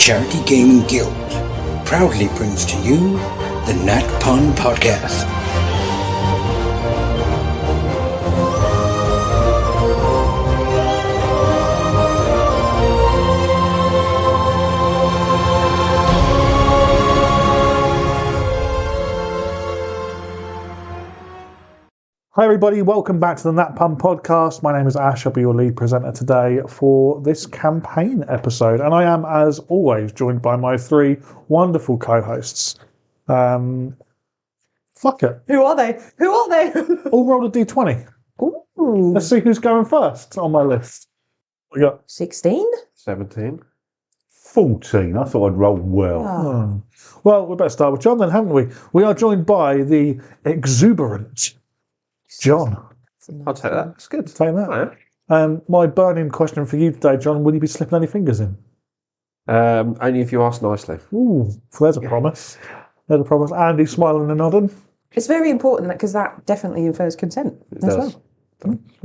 Charity Gaming Guild proudly brings to you the Nat Pun Podcast. Hi everybody, welcome back to the Nat Pun Podcast. My name is Ash, I'll be your lead presenter today for this campaign episode. And I am, as always, joined by my three wonderful co-hosts. Fuck it. Who are they? All roll a d20. Ooh. Let's see who's going first on my list. We got 16? 17. 14. I thought I'd roll well. Oh. Well, we better start with John then, haven't we? We are joined by the exuberant John. I'll take that. That's good. Take that. My burning question for you today, John, will you be slipping any fingers in? Only if you ask nicely. Ooh, there's a promise. There's a promise. Andy smiling and nodding. It's very important because that definitely infers consent as well.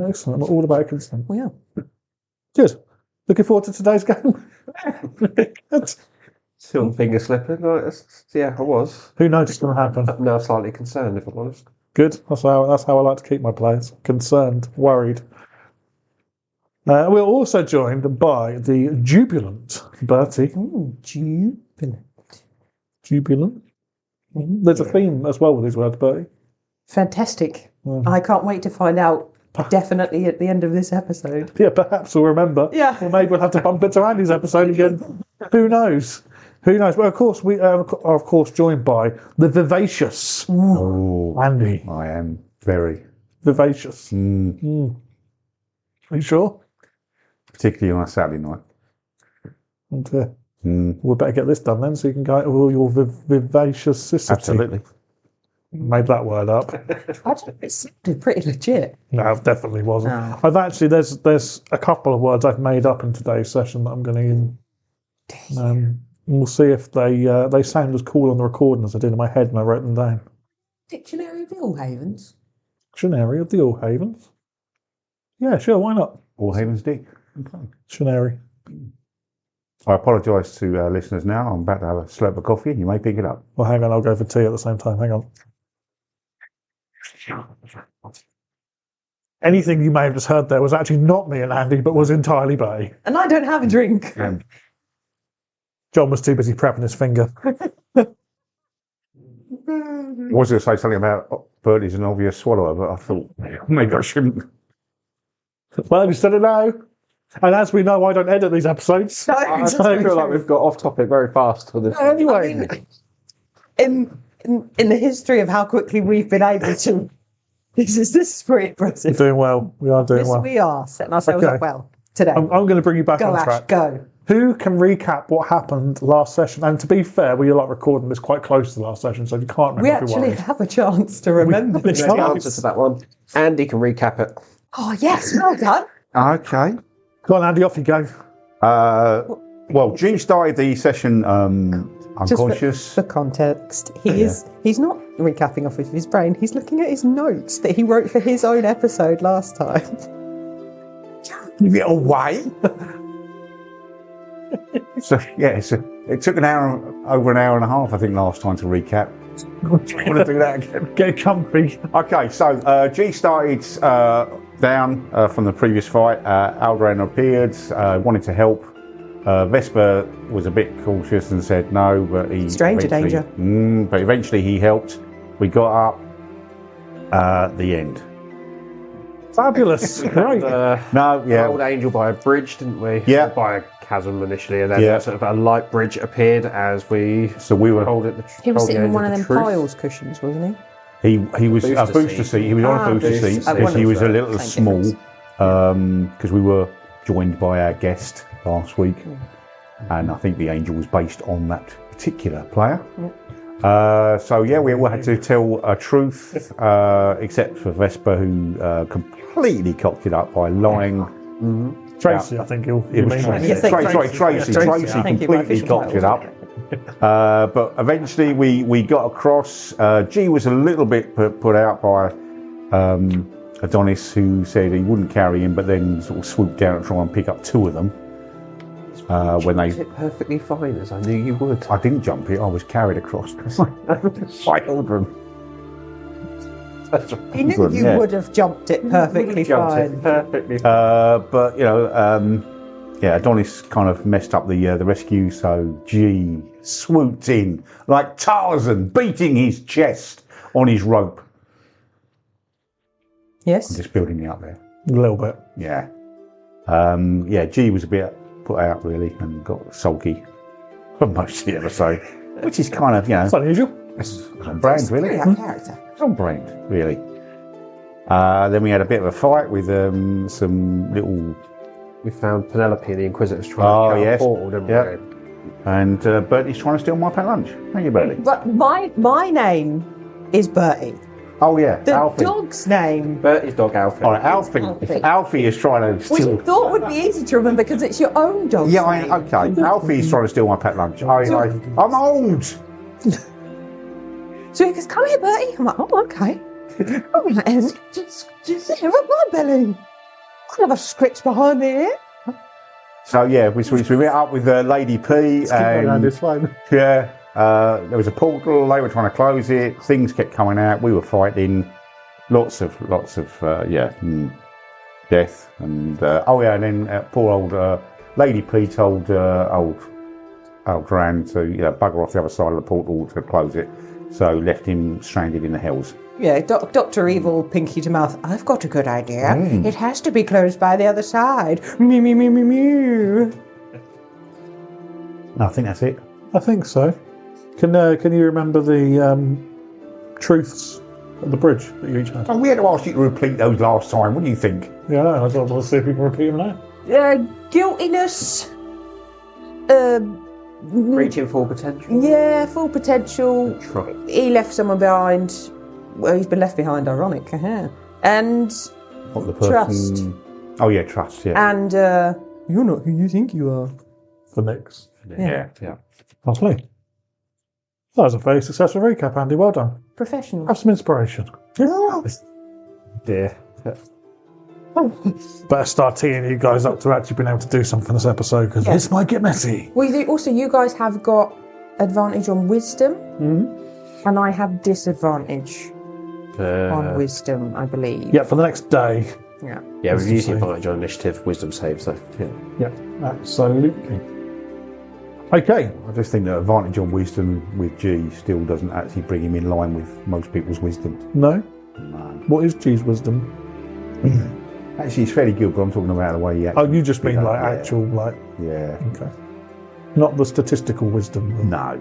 Excellent. I'm all about consent. Well, yeah. Good. Looking forward to today's game. Still finger slipping. Yeah, I was. Who knows what's going to happen? I'm now slightly concerned, if I'm honest. Good. That's how I like to keep my players. Concerned, worried. We're also joined by the jubilant Bertie. Ooh, jubilant. Jubilant. There's a theme as well with these words, Bertie. Fantastic. I can't wait to find out definitely at the end of this episode. Yeah, perhaps we'll remember. Yeah. Or maybe we'll have to bump it to Andy's episode again. Who knows? Who knows? Well, of course, we are, of course, joined by the vivacious Andy. I am very. Vivacious. Are you sure? Particularly on a Saturday night. And, we better get this done then, so you can go out with all your vivacious. Absolutely. Made that word up. I think it sounded pretty legit. No, it definitely wasn't. No. I've actually there's a couple of words I've made up in today's session that I'm going to. We'll see if they sound as cool on the recording as I did in my head when I wrote them down. Dictionary of the All Havens. Dictionary of the All Havens. Yeah, sure, why not? All Havens Dick. Okay. Dictionary. I apologise to listeners now. I'm about to have a slurp of coffee. You may pick it up. Well, hang on, I'll go for tea at the same time. Hang on. Anything you may have just heard there was actually not me and Andy, but was entirely Bay. And I don't have a drink. John was too busy prepping his finger. I was going to say something about Bertie's an obvious swallower, but I thought maybe I shouldn't. Well, you said it now. And as we know, I don't edit these episodes. I feel like we've got off topic very fast for this. Anyway. In the history of how quickly we've been able to... This is pretty impressive. We're doing well. We are doing Yes, well. we are setting ourselves up well today. I'm going to bring you back Go, on Ash, track. go. Who can recap what happened last session? And to be fair, we are recording this quite close to the last session, so if you can't remember, We actually have a chance to remember We- this. The answer to that one. Andy can recap it. Oh, yes, well done. Okay. Go on, Andy, off you go. Well, G started the session unconscious. For context, he's not recapping off of his brain, he's looking at his notes that he wrote for his own episode last time. Get away. So it took over an hour and a half, I think, last time to recap. I want to do that again. Get comfy. Okay, so G started down from the previous fight. Aldrain appeared, wanted to help. Vesper was a bit cautious and said no, but he Stranger danger. But eventually he helped. We got up. The end. Fabulous. Great. Old angel by a bridge, didn't we? Yeah. By a chasm initially, and then sort of a light bridge appeared as we. So we were. He was sitting on one of them piles cushions, wasn't He was a Booster booster seat. He was on a booster seat because he was a little small. Because we were joined by our guest last week, and I think the angel was based on that particular player. So we all had to tell a truth, except for Vesper, who completely cocked it up by lying. Tracy, I think you mean. Yes, Tracy completely cocked it up. But eventually we got across. G was a little bit put out by Adonis, who said he wouldn't carry him, but then sort of swooped down and tried and pick up two of them. when they... it perfectly fine, as I knew you would. I didn't jump it, I was carried across. I held them. He knew you would have jumped it perfectly fine. But, you know, Adonis kind of messed up the rescue, so G swooped in like Tarzan, beating his chest on his rope. Yes? I'm just building it up there. A little bit. Yeah. G was a bit put out, really, and got sulky for most of the episode, which is kind of, It's unusual. it's on brand, really. Very out of character. It's on brand, really. Then we had a bit of a fight with some little... We found Penelope and the Inquisitors trying to get a portal, didn't we? And Bertie's trying to steal my pet lunch. Thank you, Bertie. But my name is Bertie. Oh, yeah, The Alfie. dog's name. Bertie's dog, Alfie. All right, Alfie. Alfie. Alfie is trying to Which steal... you thought would be easy to remember because it's your own dog's name. Okay. Alfie is trying to steal my pet lunch. I'm old. So he goes, come here, Bertie. I'm like, oh, okay. All right, then. Just sit here, rub my belly. I'll have a scritch behind me here. So, we met up with Lady P. And, It's fine. yeah, there was a portal. They were trying to close it. Things kept coming out. We were fighting. Lots of death. And, and then poor old Lady P told old Duran to bugger off the other side of the portal to close it. So left him stranded in the hells. Yeah, Dr. Evil, pinky to mouth. I've got a good idea. It has to be closed by the other side. Mew, mew, mew, mew, mew. I think that's it. I think so. Can you remember the truths at the bridge that you each had? Oh, we had to ask you to repeat those last time. What do you think? Yeah, I thought we'll see if we can repeat them now. Guiltiness. Reaching full potential. Yeah, full potential. Right. He left someone behind. Well, he's been left behind, ironic. And What the person... trust. Oh, yeah, trust, yeah. And you're not who you think you are. For Nix. Yeah. Lovely. That was a very successful recap, Andy. Well done. Professional. Have some inspiration. Dear. Better start teeing you guys up to actually being able to do something this episode because this might get messy. Well, you guys have got advantage on wisdom, and I have disadvantage on wisdom, I believe. Yeah, for the next day. Yeah. Yeah, we've used the advantage on initiative, wisdom save, so Yeah, absolutely. Okay. I just think that advantage on wisdom with G still doesn't actually bring him in line with most people's wisdom. No? No. What is G's wisdom? Actually, it's fairly good, but I'm talking about the way he actually... Oh, you just mean like yeah. actual, like... Yeah. Okay. Not the statistical wisdom. No.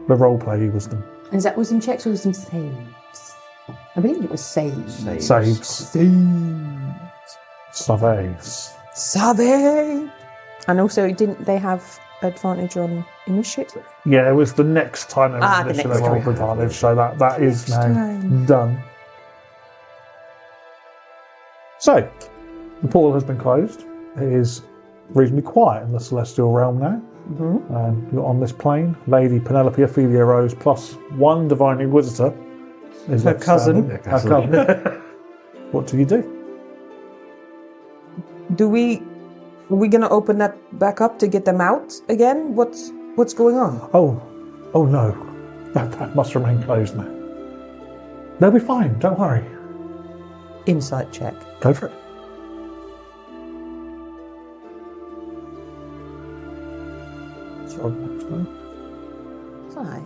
The role-play wisdom. Is that wisdom checks or wisdom saves? I believe it was saves. Saves. Saves. Saves. And also, didn't they have advantage on initiative? Yeah, it was the next time they the initially next rolled time. advantage, so that is now time. done. So, the portal has been closed. It is reasonably quiet in the celestial realm now. And you're on this plane. Lady Penelope Opehlia Rose plus one divine inquisitor is Her cousin. Her cousin. What do you do? Are we going to open that back up to get them out again? What's going on? Oh no, that must remain closed now. They'll be fine. Don't worry. Insight check. Go for it. Sorry. 5.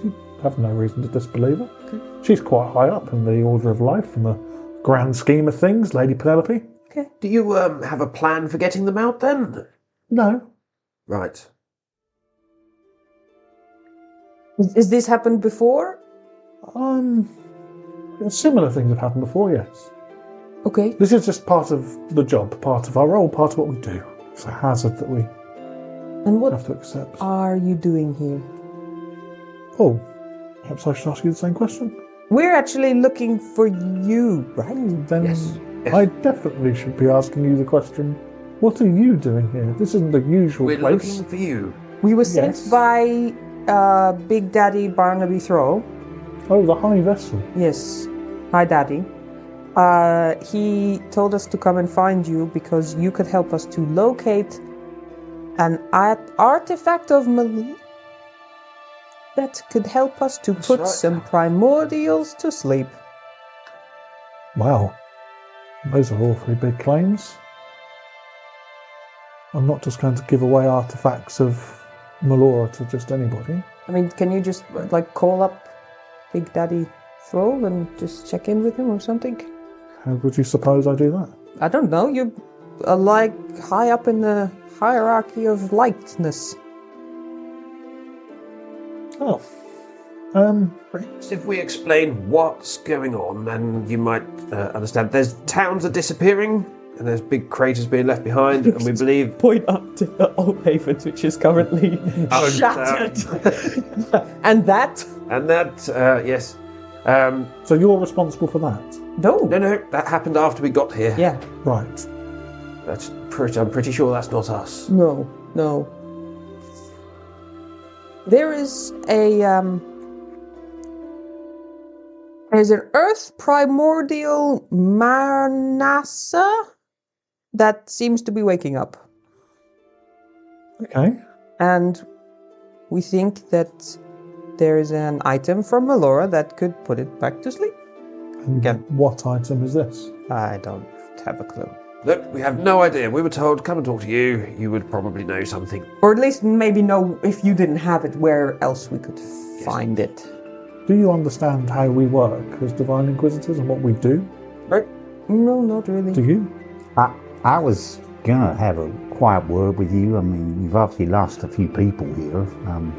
You have no reason to disbelieve her. She's quite high up in the order of life in the grand scheme of things, Lady Penelope. Okay. Do you have a plan for getting them out then? No. Right. Has this happened before? Similar things have happened before, yes. Okay. This is just part of the job, part of our role, part of what we do. It's a hazard that we And what have to accept. are you doing here? Oh, perhaps I should ask you the same question. We're actually looking for you, right? Then Yes. I definitely should be asking you the question, what are you doing here? This isn't the usual We're place. looking for you. We were sent Yes. by Big Daddy Barnaby Thrall. Oh, the high vessel. Yes. Hi, Daddy. He told us to come and find you because you could help us to locate an artifact of that could help us to put some primordials to sleep. Wow. Those are awfully big claims. I'm not just going to give away artifacts of Melora to just anybody. I mean, can you just, call up Big Daddy Thrall and just check in with him or something? How would you suppose I do that? I don't know. You are, high up in the hierarchy of lightness. Oh. Perhaps if we explain what's going on, then you might understand. There's towns are disappearing, and there's big craters being left behind, and we believe... Point up to the old Haven, which is currently shattered. And that? And that, yes. So you're responsible for that? No, that happened after we got here. Yeah. Right. I'm pretty sure that's not us. No. There is there's an Earth primordial Marnassa that seems to be waking up. Okay. And we think that there is an item from Melora that could put it back to sleep. And what item is this? I don't have a clue. Look, we have no idea. We were told, come and talk to you. You would probably know something. Or at least maybe know if you didn't have it, where else we could find it. Do you understand how we work as Divine Inquisitors and what we do? Right? No, not really. Do you? I was gonna have a quiet word with you. I mean, you've obviously lost a few people here.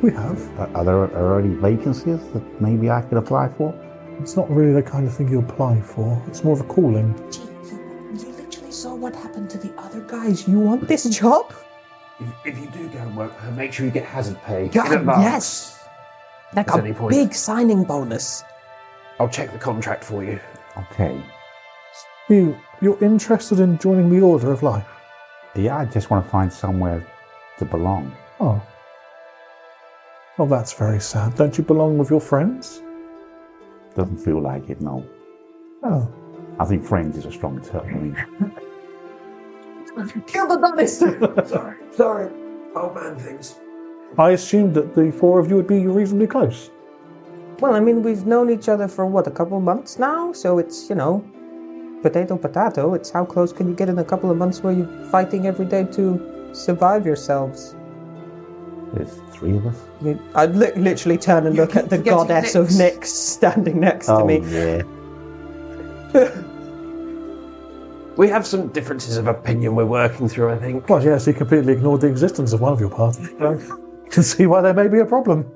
We have. Are there any vacancies that maybe I could apply for? It's not really the kind of thing you apply for. It's more of a calling. You literally saw what happened to the other guys. You want this job? If you do go and work, make sure you get hazard pay. God, yes. Like a big signing bonus. I'll check the contract for you. Okay. You're interested in joining the Order of Life? Yeah, I just want to find somewhere to belong. Oh. Oh, that's very sad. Don't you belong with your friends? Doesn't feel like it, no. Oh. I think friends is a strong term. Kill the Danister! Sorry. Old man things. I assumed that the four of you would be reasonably close. Well, I mean, we've known each other for, a couple of months now? So it's, potato. It's how close can you get in a couple of months where you're fighting every day to survive yourselves? There's three of us. I'd literally turn and look at the goddess of Nyx standing next to me. Yeah. We have some differences of opinion we're working through, I think. Well, yes, he completely ignored the existence of one of your party. Can see why there may be a problem.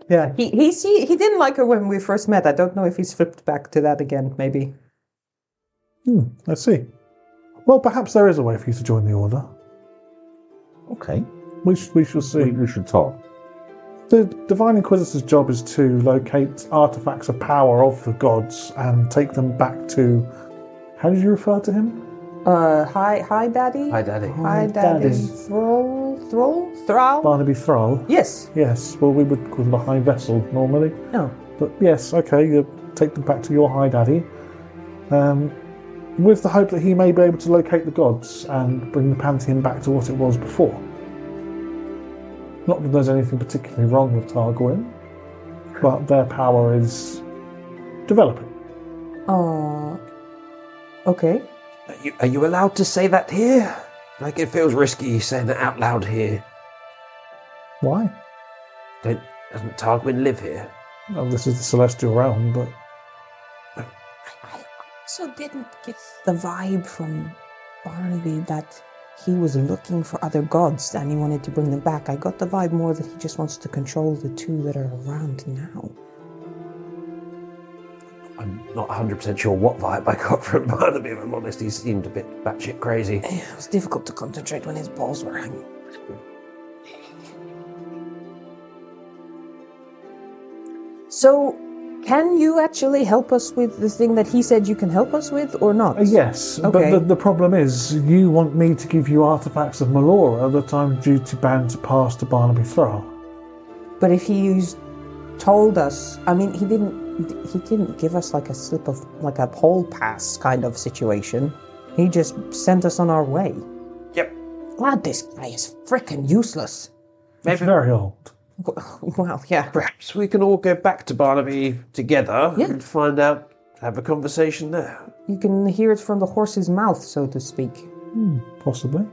Yeah, he didn't like her when we first met. I don't know if he's flipped back to that again, maybe. Let's see. Well, perhaps there is a way for you to join the Order. Okay. We shall see. We should talk. The Divine Inquisitor's job is to locate artifacts of power of the gods and take them back to... How did you refer to him? Hi, Daddy? Hi, Daddy. Hi, Daddy. Thrall? Barnaby Thrall? Yes. Yes, well, we would call him the High Vessel normally. No. But yes, okay, you take them back to your High Daddy. With the hope that he may be able to locate the gods and bring the Pantheon back to what it was before. Not that there's anything particularly wrong with Targoin, but their power is developing. Okay. Are you allowed to say that here? Like, it feels risky saying that out loud here. Why? Doesn't Tarquin live here? Well, this is the Celestial Realm, but... I also didn't get the vibe from Barnaby that he was looking for other gods and he wanted to bring them back. I got the vibe more that he just wants to control the two that are around now. I'm not 100% sure what vibe I got from Barnaby, if I'm honest. He seemed a bit batshit crazy. It was difficult to concentrate when his balls were hanging. So, can you actually help us with the thing that he said you can help us with, or not? Yes, okay. But the problem is, you want me to give you artifacts of Melora that I'm duty-bound to pass to Barnaby Thrall. But if he told us, I mean, he didn't give us like a slip of, like a hall pass kind of situation. He just sent us on our way. Yep. glad this guy is frickin' useless. He's very old. Well, yeah. Perhaps we can all go back to Barnaby together and find out, have a conversation there. You can hear it from the horse's mouth, so to speak. Possibly.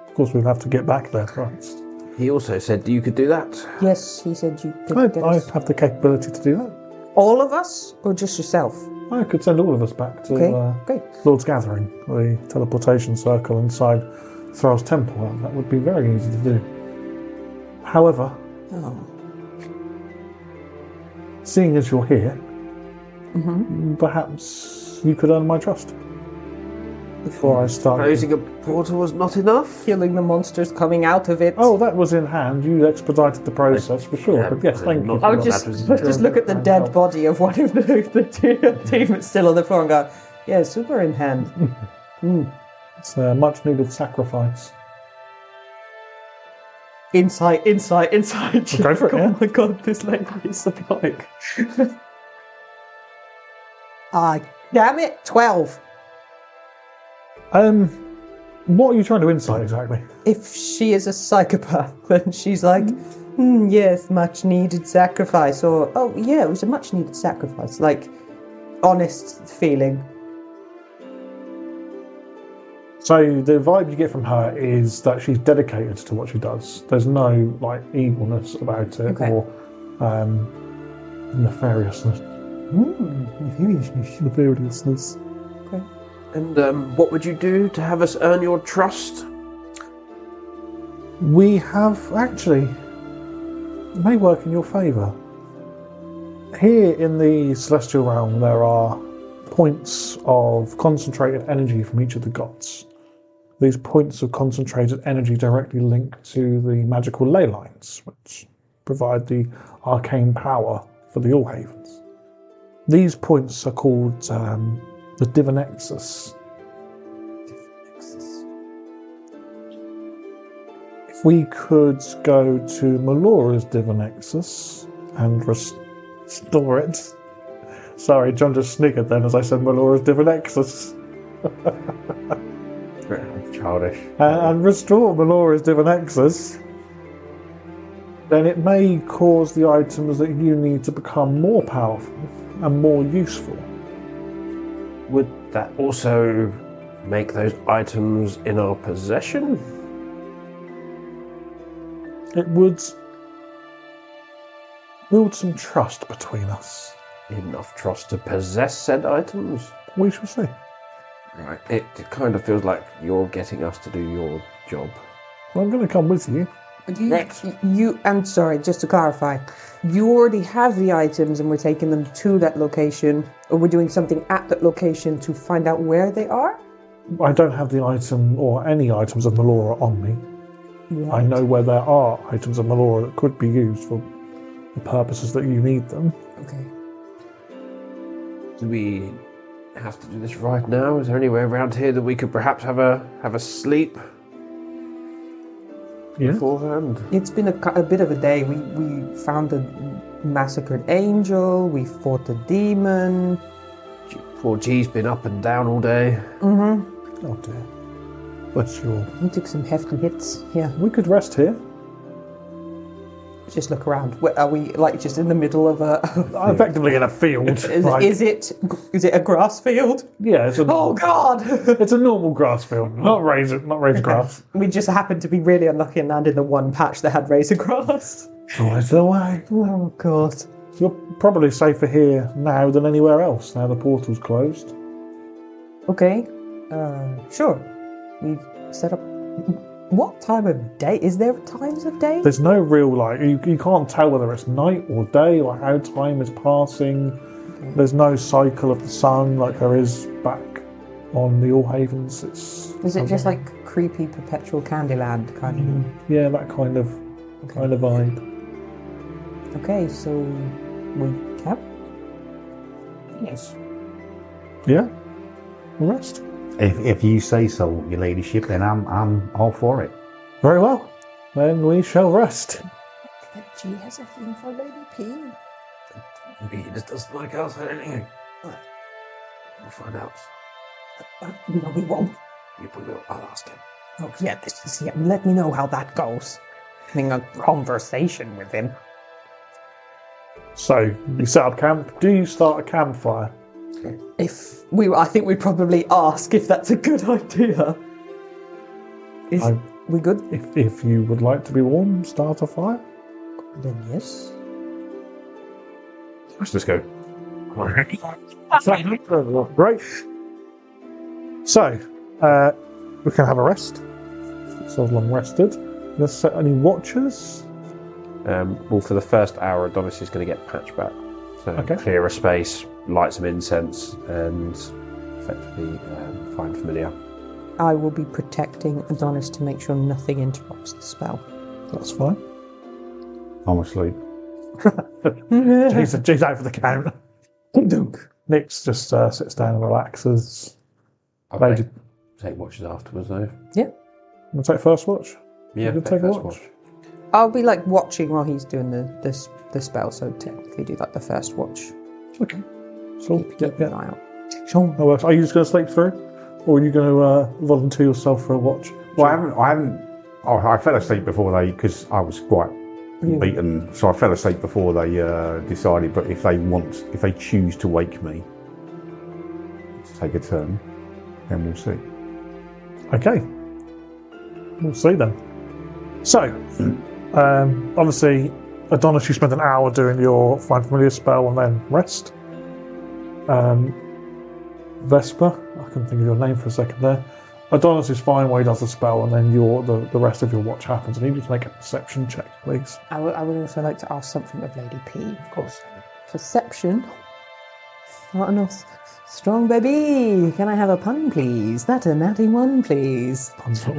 Of course, we'll have to get back there first. He also said you could do that. Yes, he said you could get I us. have the capability to do that. All of us, or just yourself? I could send all of us back to Great. Lord's Gathering, the teleportation circle inside Thrall's Temple. That would be very easy to do. However, seeing as you're here, perhaps you could earn my trust before I start. Closing a portal was not enough? Killing the monsters coming out of it. Oh, that was in hand. You expedited the process for sure. But yes, thank you. I would just look at the dead body of one of the team that's still on the floor and go, yeah, super in hand. It's a much needed sacrifice. Insight. Go for it, Oh my god, this lady is psychotic. Damn it, 12. What are you trying to insight exactly? If she is a psychopath, then she's like, yes, much needed sacrifice. Or, oh yeah, it was a much needed sacrifice. Like, honest feeling. So the vibe you get from her is that she's dedicated to what she does. There's no like evilness about it or nefariousness. Nefariousness. Okay. And what would you do to have us earn your trust? We have actually, it may work in your favour. Here in the Celestial Realm there are points of concentrated energy from each of the gods. These points of concentrated energy directly link to the magical ley lines, which provide the arcane power for the Allhavens. These points are called the Divinexus. If we could go to Melora's Divinexus and restore it. Sorry, John just sniggered then as I said Melora's Divinexus. Childish. And restore Melora's Divinexus, then it may cause the items that you need to become more powerful and more useful. Would that also make those items in our possession? It would build some trust between us. Enough trust to possess said items? We shall see. Right. It kind of feels like you're getting us to do your job. Well, I'm going to come with you. I'm sorry, just to clarify, you already have the items and we're taking them to that location, or we're doing something at that location to find out where they are? I don't have the item or any items of Melora on me. Right. I know where there are items of Melora that could be used for the purposes that you need them. Okay. Do we have to do this right now? Is there anywhere around here that we could perhaps have a sleep beforehand? It's been a bit of a day. We found a massacred angel. We fought a demon. Poor G's been up and down all day. Mm-hmm. Oh dear. Bless you all. We took some hefty hits. Yeah. We could rest here. Just look around. Are we like just in the middle of a? Effectively in a field. Is it a grass field? Yeah. It's a, Oh God! It's a normal grass field, not raised grass. We just happened to be really unlucky and landed in the one patch that had razor grass. Always the way. Oh God! You're probably safer here now than anywhere else. Now the portal's closed. Okay. Sure. We've set up. What time of day? Is there times of day? There's no real, you can't tell whether it's night or day or how time is passing. Okay. There's no cycle of the sun like there is back on the Allhavens. Is it just like creepy perpetual Candyland kind of? Yeah, that kind of vibe. Okay, so we camp? Yes. Yeah. Rest. If you say so, your ladyship, then I'm all for it. Very well. Then we shall rest. That G has a thing for Lady P. Maybe he just doesn't like us or anything. We'll find out. No, we won't. You will. I'll ask him. Oh, yeah, let me know how that goes. Having a conversation with him. So, you set up camp. Do you start a campfire? I think we'd probably ask if that's a good idea. Is we good? If you would like to be warm, start a fire. Then yes. Let's just go. Great. So, we can have a rest. So long rested. Let's set any watchers. Well, for the first hour, Adonis is going to get patched back. So clear a space, light some incense, and effectively find familiar. I will be protecting Adonis to make sure nothing interrupts the spell. That's fine. I'm asleep. Jay's out for the count. Nix just sits down and relaxes. I'll take watches afterwards, though. Yeah. We'll take first watch. Yeah, you take a watch. I'll be like watching while he's doing the spell, so technically do like the first watch. Okay. So Keep an eye out. Sure. That works. Are you just going to sleep through, or are you going to volunteer yourself for a watch? Well, I haven't. Oh, I fell asleep before because I was quite beaten, so I fell asleep before they decided. But if they choose to wake me to take a turn, then we'll see. Okay. We'll see then. So, obviously, Adonis, you spent an hour doing your Find Familiar spell and then rest. Vesper, I couldn't think of your name for a second there. Adonis is fine while he does the spell, and then the rest of your watch happens. I need you to make a perception check, please. I would also like to ask something of Lady P. Of course. Perception. Not enough. Strong baby. Can I have a pun, please? That's a natty one, please. Puns for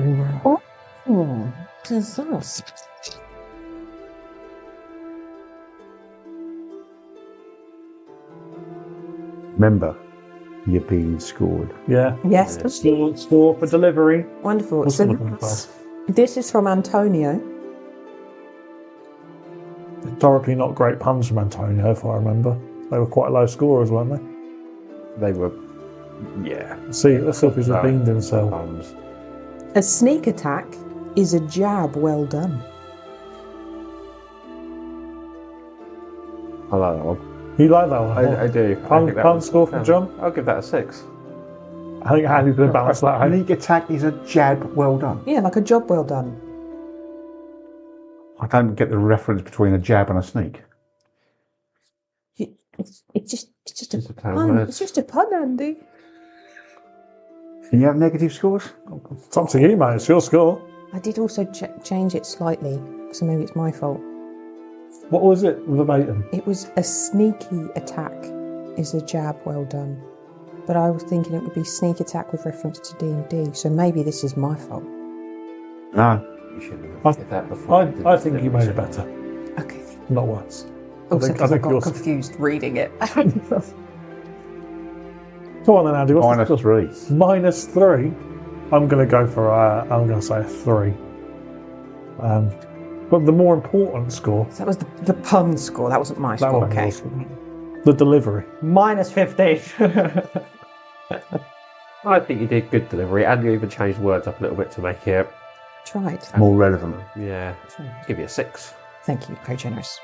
all. Oh, Jesus. Remember, you're being scored. Yeah. Yes. Score for delivery. Wonderful. What's So it looking for? this is from Antonio. Historically, not great puns from Antonio, if I remember. They were quite low scorers, weren't they? They were, yeah. Let's see if he's redeemed himself. A sneak attack is a jab well done. I like that one. You like that one? I do. Pun score from John? I'll give that a 6. I think Andy's going to balance that out. Sneak attack is a jab well done. Yeah, like a job well done. I don't get the reference between a jab and a sneak. It's just a pun. pun. It's just a pun, Andy. Can you have negative scores? It's up to you, mate. It's your score. I did also change it slightly, so maybe it's my fault. What was it verbatim? It was a sneaky attack is a jab well done. But I was thinking it would be sneak attack with reference to D&D, so maybe this is my fault. No. You should have said that before. I think you made it better, Okay. not worse. Also, because I got yours- confused reading it. Go on then, Andy. What's the score? -3. -3. I'm going to go for, I'm going to say a 3. But the more important score, That was the pun score, that wasn't my that score, one okay. was the delivery. -15. I think you did good delivery, and you even changed words up a little bit to make it, Tried. More relevant. yeah, give you a 6. Thank you, very generous.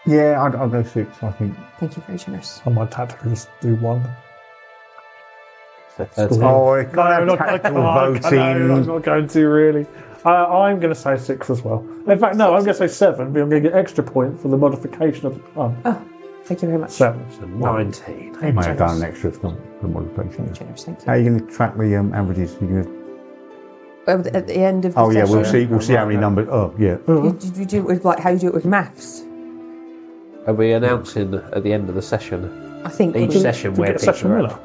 Yeah, I'll go 6, I think. Thank you, very generous. I might tactically just do 1. Oh, it can't have tactical voting. I'm not going to really. I'm going to say 6 as well. In fact, no, I'm going to say 7, but I'm going to get extra point for the modification of the pun. Oh, thank you very much. 7. So 19. They may have done an extra for modification. Generous, thank you. How are you going to track the averages? At the end of the Oh yeah, session, we'll see how many numbers. Oh yeah. you do it with, like, how you do it with maths? Are we announcing at the end of the session I think each session To where get a people session are winner. at?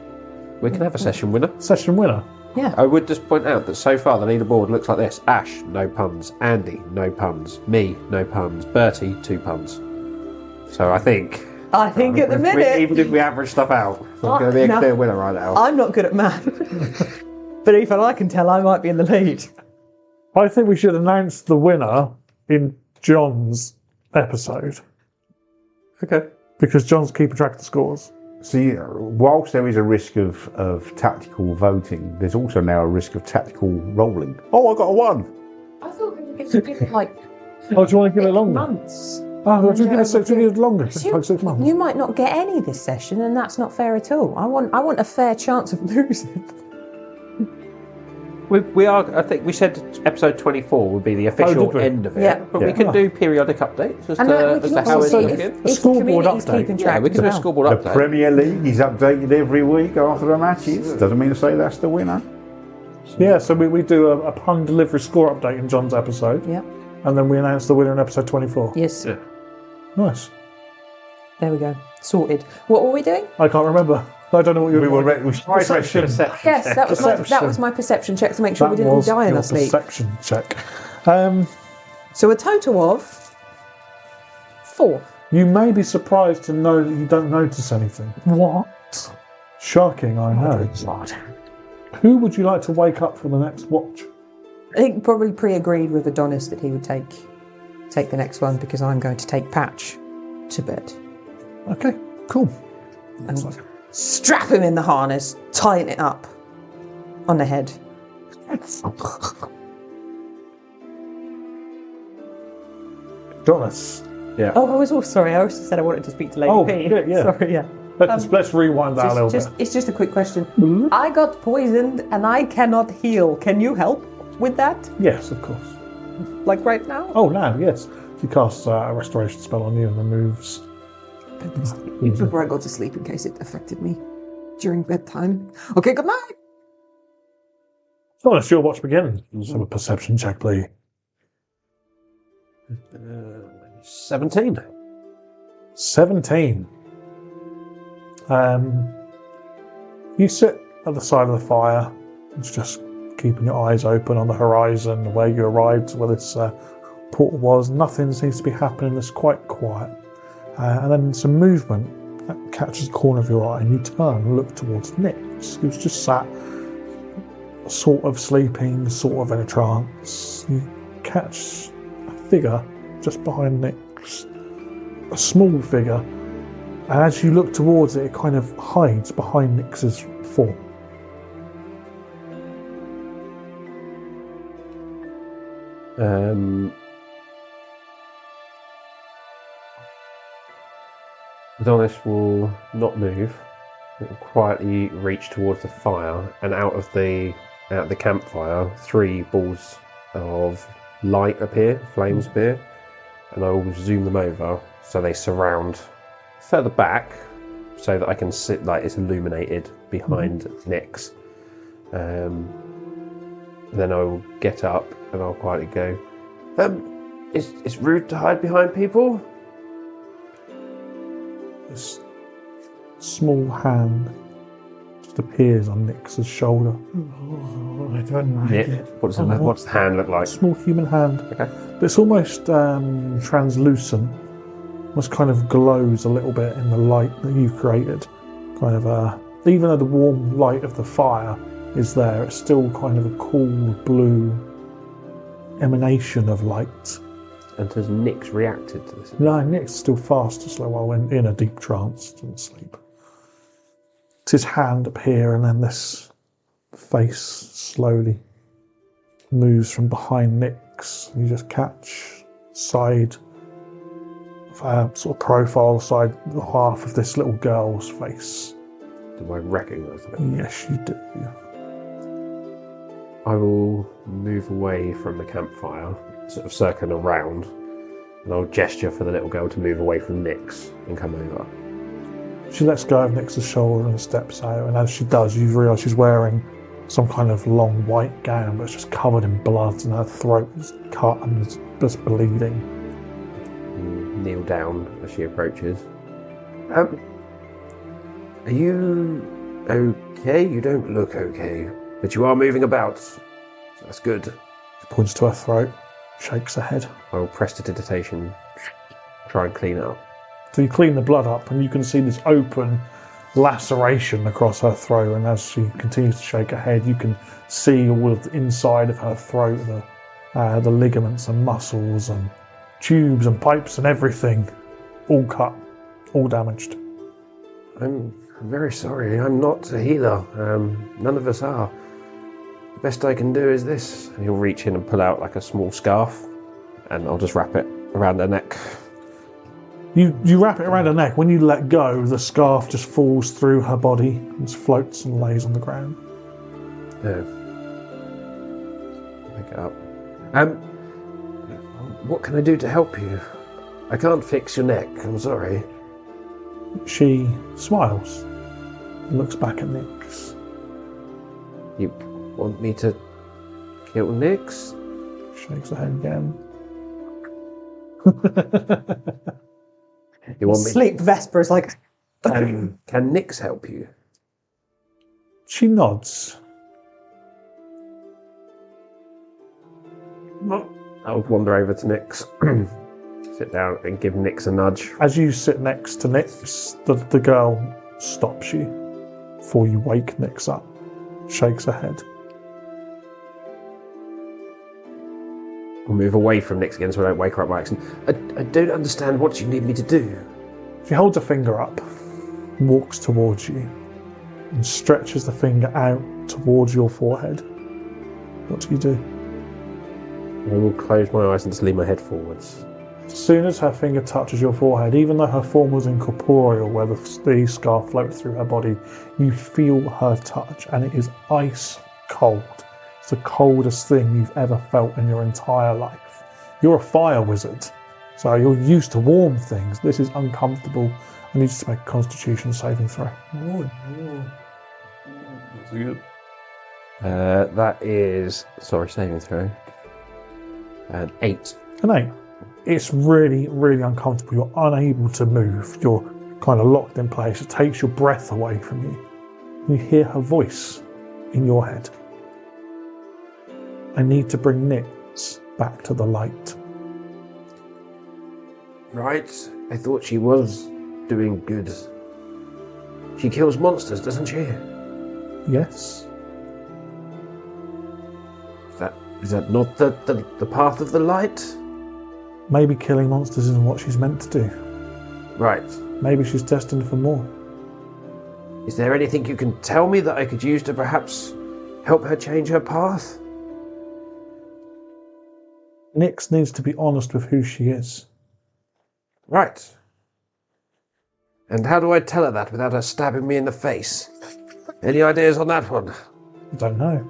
We can have a session winner. Session winner. Yeah. I would just point out that so far the leaderboard looks like this: Ash, no puns; Andy, no puns; me, no puns; Bertie, 2 puns. So I think at the minute, even if we average stuff out, there's going to be a clear winner right now. I'm not good at math. But even I can tell I might be in the lead. I think we should announce the winner in John's episode. Okay. Because John's keeping track of the scores. See, whilst there is a risk of tactical voting, there's also now a risk of tactical rolling. Oh, I got a 1. I thought we were going to give it like Oh, do you want to give it longer? months. Oh, do you give it longer? Just You, like 6 months. you might not get any this session, and that's not fair at all. I want a fair chance of losing. We are. I think we said episode 24 would be the official did we? end of it. Yeah. But we can do periodic updates as And to, we as can to how it's also see looking. A scoreboard community's update. keeping Yeah, track we can do as a well. scoreboard The update. Premier League is updated every week after the matches. Doesn't mean to say that's the winner. Yeah, so we do a pun delivery score update in John's episode, Yeah. and then we announce the winner in episode 24. Yes. Yeah. Nice. There we go. Sorted. What were we doing? I can't remember. I don't know what you were. We tried Perception. Yes, that was my perception check to make sure we didn't all die in our sleep. Perception check. So a total of 4. You may be surprised to know that you don't notice anything. What? Shocking, I know. Who would you like to wake up for the next watch? I think probably pre-agreed with Adonis that he would take the next one because I'm going to take Patch to bed. Okay, cool. And strap him in the harness, tighten it up on the head. Jonas. Oh, I was also sorry. I also said I wanted to speak to Lady P. yeah. Sorry, yeah. Let's rewind that a little bit. It's just a quick question. I got poisoned and I cannot heal. Can you help with that? Yes, of course. Like right now? Oh, now, yes. She casts a restoration spell on you and removes. Before I go to sleep in case it affected me during bedtime. Okay, good night. Jonas, your watch begins. Let's have a perception check, please. 17. 17. You sit at the side of the fire, it's just keeping your eyes open on the horizon, where you arrived, where this portal was. Nothing seems to be happening, it's quite quiet. And then some movement that catches the corner of your eye, and you turn and look towards Nix, who's just sat, sort of sleeping, sort of in a trance. You catch a figure just behind Nix, a small figure. And as you look towards it, it kind of hides behind Nix's form. Adonis will not move. It will quietly reach towards the fire, and out of the campfire, 3 balls of light appear, flames appear, and I will zoom them over so they surround further back, so that I can sit like it's illuminated behind Nix. Then I will get up and I'll quietly go, it's rude to hide behind people. This small hand just appears on Nix's shoulder. Oh, I don't like it. What's the hand look like? Small human hand. Okay. But it's almost translucent. Almost kind of glows a little bit in the light that you've created. Kind of even though the warm light of the fire is there, it's still kind of a cool blue emanation of light. And has Nix reacted to this? No, Nick's still fast asleep while in a deep trance, doesn't sleep. It's his hand up here, and then this face slowly moves from behind Nick's. You just catch side, sort of profile side half of this little girl's face. Do I recognise it? Yes, you do. I will move away from the campfire, sort of circling around, and I'll gesture for the little girl to move away from Nix and come over. She lets go of Nix's shoulder and steps out, and as she does, you realise she's wearing some kind of long white gown, but it's just covered in blood, and her throat is cut and is just bleeding. Kneel down as she approaches. Are you okay? You don't look okay, but you are moving about. So that's good. She points to her throat, shakes her head. I will prestidigitation, try and clean it up. So you clean the blood up, and you can see this open laceration across her throat, and as she continues to shake her head, you can see all of the inside of her throat, the ligaments and muscles and tubes and pipes and everything, all cut, all damaged. I'm I'm very sorry. I'm not a healer. None of us are. The best I can do is this. And he'll reach in and pull out like a small scarf, and I'll just wrap it around her neck. You wrap it around her neck. When you let go, the scarf just falls through her body and just floats and lays on the ground. Yeah. Pick it up. What can I do to help you? I can't fix your neck. I'm sorry. She smiles and looks back at Nyx. You want me to kill Nyx? Shakes her head again. You want me? Sleep Vesper's like. Can Nyx help you? She nods. I'll wander over to Nyx, sit down and give Nyx a nudge. As you sit next to Nyx, the girl stops you before you wake Nyx up. Shakes her head. I'll move away from Nyx again so I don't wake her up by accident. I don't understand what you need me to do. She holds a finger up, walks towards you, and stretches the finger out towards your forehead. What do you do? I will close my eyes and just lean my head forwards. As soon as her finger touches your forehead, even though her form was incorporeal where the scarf floats through her body, you feel her touch, and it is ice cold. It's the coldest thing you've ever felt in your entire life. You're a fire wizard, so you're used to warm things. This is uncomfortable. I need you to make a constitution saving throw. That's good. That is... Sorry, saving throw. An 8. An 8. It's really, really uncomfortable. You're unable to move. You're kind of locked in place. It takes your breath away from you. You hear her voice in your head. I need to bring Nyx back to the light. Right. I thought she was doing good. She kills monsters, doesn't she? Yes. Is that not the path of the light? Maybe killing monsters isn't what she's meant to do. Right. Maybe she's destined for more. Is there anything you can tell me that I could use to perhaps help her change her path? Nyx needs to be honest with who she is. Right. And how do I tell her that without her stabbing me in the face? Any ideas on that one? I don't know.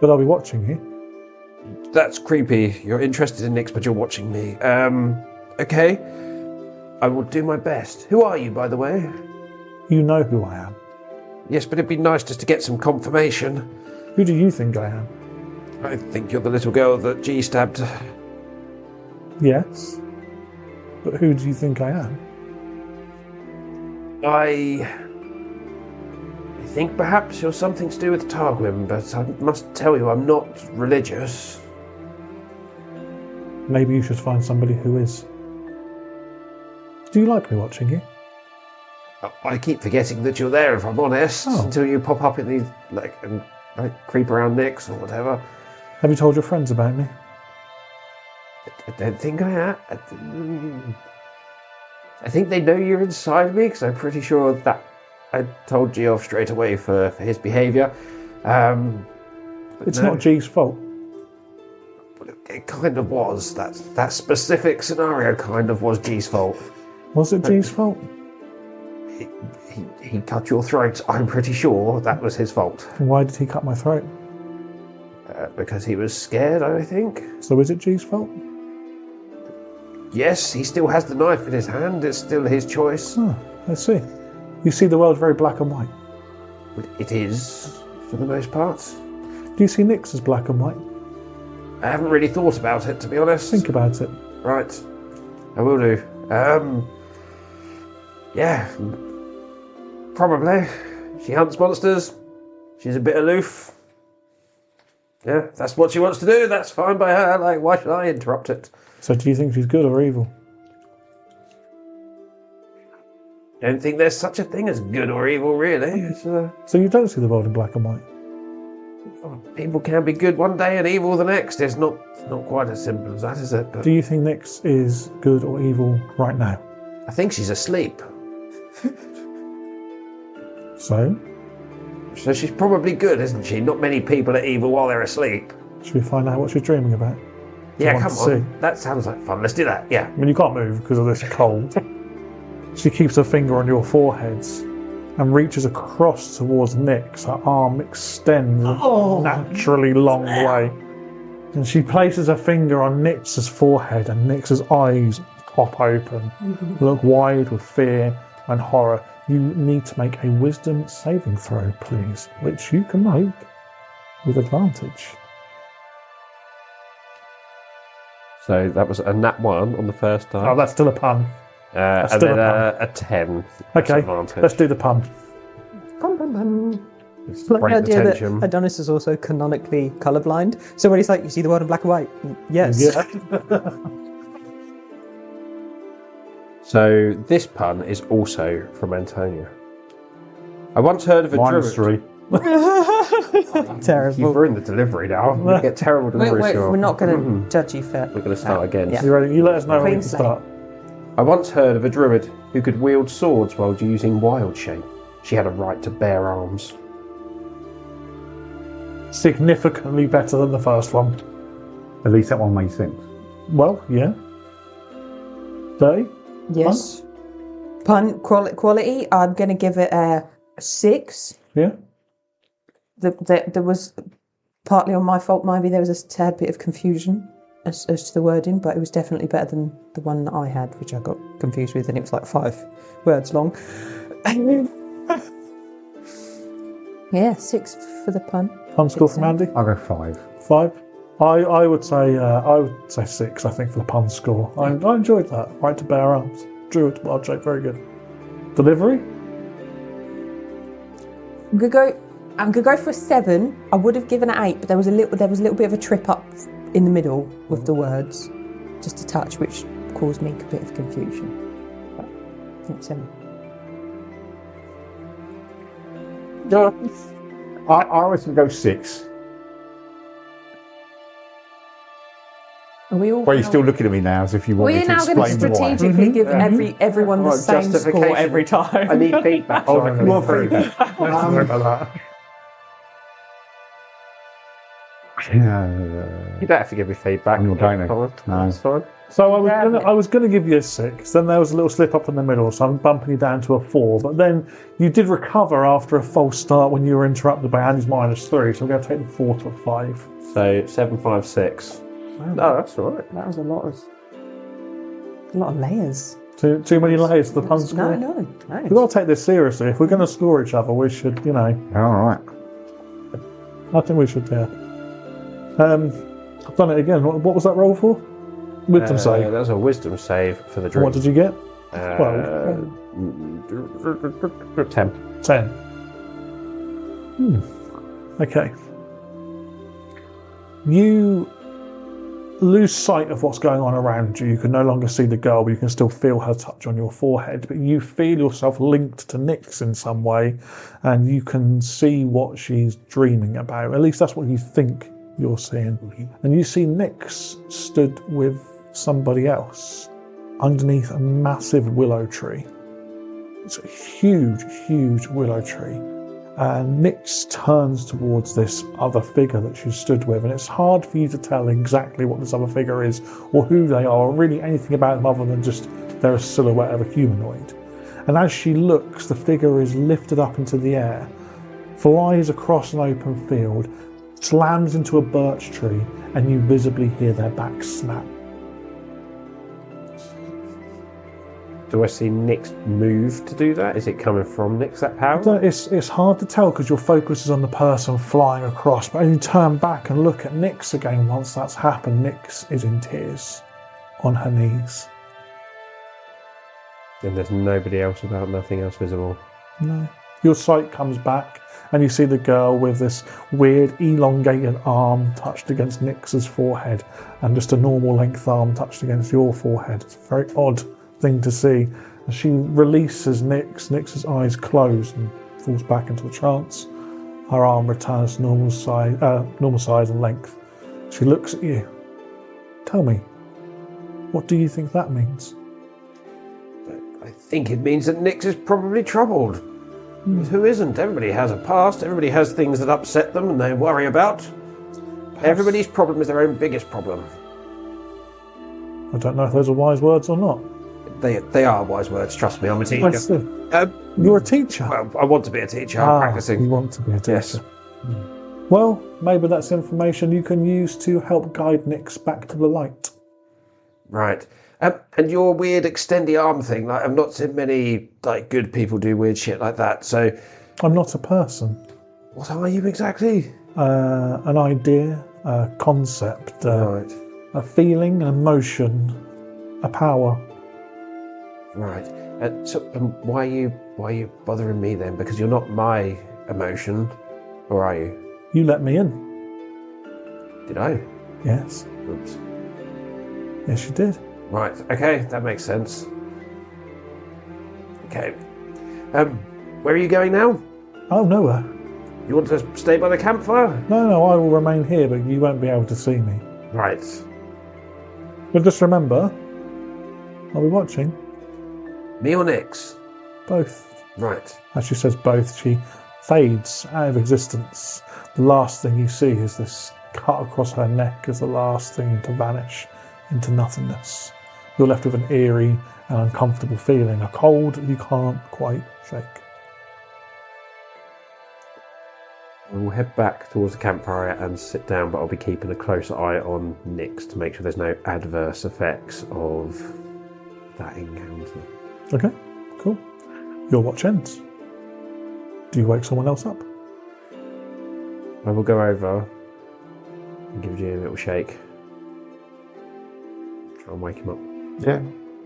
But I'll be watching you. That's creepy. You're interested in Nyx, but you're watching me. Okay. I will do my best. Who are you, by the way? You know who I am. Yes, but it'd be nice just to get some confirmation. Who do you think I am? I think you're the little girl that G stabbed. Yes. But who do you think I am? I think perhaps you're something to do with Targwim, but I must tell you I'm not religious. Maybe you should find somebody who is. Do you like me watching you? I keep forgetting that you're there, if I'm honest, until you pop up in these, and creep around Nyx or whatever. Have you told your friends about me? I don't think I have. I think they know you're inside me, because I'm pretty sure that I told Geoff straight away for his behaviour. It's not G's fault. It kind of was. That specific scenario kind of was G's fault. Was it G's fault? He cut your throat. I'm pretty sure that was his fault. Why did he cut my throat? Because he was scared, I think. So is it G's fault? Yes, he still has the knife in his hand. It's still his choice. Oh, I see. You see the world very black and white. It is, for the most part. Do you see Nyx as black and white? I haven't really thought about it, to be honest. Think about it. Right. I will do. Yeah. Probably. She hunts monsters. She's a bit aloof. Yeah, that's what she wants to do. That's fine by her. Why should I interrupt it? So do you think she's good or evil? Don't think there's such a thing as good or evil, really. So you don't see the world in black and white? People can be good one day and evil the next. It's not quite as simple as that, is it? But do you think Nyx is good or evil right now? I think she's asleep. So she's probably good, isn't she? Not many people are evil while they're asleep. should we find out what she's dreaming about? Yeah, come on. That sounds like fun. Let's do that, yeah. I mean, you can't move because of this cold. She keeps her finger on your foreheads and reaches across towards Nick's. Her arm extends a naturally long way. And she places her finger on Nix's forehead, and Nix's eyes pop open, look wide with fear and horror. You need to make a wisdom saving throw, please, which you can make with advantage. So that was a nat 1 on the first time. Oh, that's still a pun. And still then a 10. Okay, Advantage. let's do the pun. Pum, pum, pum. Just Like the break the idea that tension. Adonis is also canonically colourblind. So when he's like, you see the world in black and white? Yes. Yeah. So this pun is also from Antonia. I once heard of a druid. -3. Terrible. You've ruined the delivery now. You get terrible delivery. Wait, Sure. we're not going to judge you for... We're going to start again. Yeah. You ready? You let us know when Clean we can slate. start. I once heard of a druid who could wield swords while using wild shape. She had a right to bear arms. Significantly better than the first one. At least that one made sense. Well, yeah. 30? Yes. Pun quality, I'm going to give it a 6. Yeah. There was, partly on my fault, maybe there was a tad bit of confusion as to the wording, but it was definitely better than the one that I had, which I got confused with, and it was like 5 words long. Yeah, 6 for the pun. Pun score from Andy? I'll go 5. 5? I would say 6, I think, for the pun score. I enjoyed that. Right to bear arms. Druid, wild shape, very good. Delivery? I'm gonna go for a 7. I would have given it 8, but there was a little bit of a trip up in the middle with the words, just a touch, which caused me a bit of confusion. But I think 7. I was going to go 6. Are we all? Well, you're still looking at me now as if you want me We're to now going to explain why. strategically give everyone the Well, same score justification. every time. I need feedback. Oh, so I no, can no, improve. Sorry about that. You don't have to give me feedback. I'm not going to. Come on. No. That's fine. So I was going to give you a 6, then there was a little slip up in the middle, so I'm bumping you down to a 4. But then you did recover after a false start when you were interrupted by Andy's -3, so we're going to take the 4 to a 5. So 7, 5, 6. No, that's all right. That was a lot of layers. Too many layers to the pun score. No. We've got to take this seriously. If we're going to score each other, we should, All right. I think we should, yeah. I've done it again. What was that roll for? Wisdom save. That was a wisdom save for the dream. What did you get? 10. 10. Okay. You lose sight of what's going on around you. You can no longer see the girl, but you can still feel her touch on your forehead. But you feel yourself linked to Nyx in some way, and you can see what she's dreaming about. At least that's what you think you're seeing. And you see Nyx stood with somebody else underneath a massive willow tree. It's a huge, huge willow tree. And Nyx turns towards this other figure that she stood with, and it's hard for you to tell exactly what this other figure is, or who they are, or really anything about them other than just they're a silhouette of a humanoid. And as she looks, the figure is lifted up into the air, flies across an open field, slams into a birch tree, and you visibly hear their backs snap. Do I see Nyx move to do that? Is it coming from Nyx, that power? It's hard to tell because your focus is on the person flying across, but when you turn back and look at Nyx again once that's happened, Nyx is in tears, on her knees. And there's nobody else about, nothing else visible. No. Your sight comes back and you see the girl with this weird elongated arm touched against Nyx's forehead and just a normal length arm touched against your forehead. It's a very odd thing to see. As she releases Nyx's eyes close and falls back into a trance. Her arm returns to normal size and length. She looks at you. Tell me, what do you think that means? I think it means that Nyx is probably troubled. Who isn't? Everybody has a past. Everybody has things that upset them and they worry about. Everybody's problem is their own biggest problem. I don't know if those are wise words or not. They are wise words, trust me, I'm a teacher. You're a teacher? Well, I want to be a teacher, I'm practicing. You want to be a teacher? Yes. Well, maybe that's information you can use to help guide Nyx back to the light. Right. And your weird extendy arm thing, like, I've not seen many good people do weird shit like that, so... I'm not a person. What are you exactly? An idea, a concept, right. A feeling, an emotion, a power. Right. So why are you bothering me then? Because you're not my emotion, or are you? You let me in. Did I? Yes. Oops. Yes, you did. Right. Okay, that makes sense. Okay. Where are you going now? Oh, nowhere. You want to stay by the campfire? No, I will remain here, but you won't be able to see me. Right. But just remember, I'll be watching. Me or Nyx? Both. Right. As she says both, she fades out of existence. The last thing you see is this cut across her neck as the last thing to vanish into nothingness. You're left with an eerie and uncomfortable feeling, a cold you can't quite shake. We'll head back towards the campfire and sit down, but I'll be keeping a close eye on Nyx to make sure there's no adverse effects of that encounter. Okay, cool. Your watch ends. Do you wake someone else up? I will go over and give you a little shake. Try and wake him up. Yeah.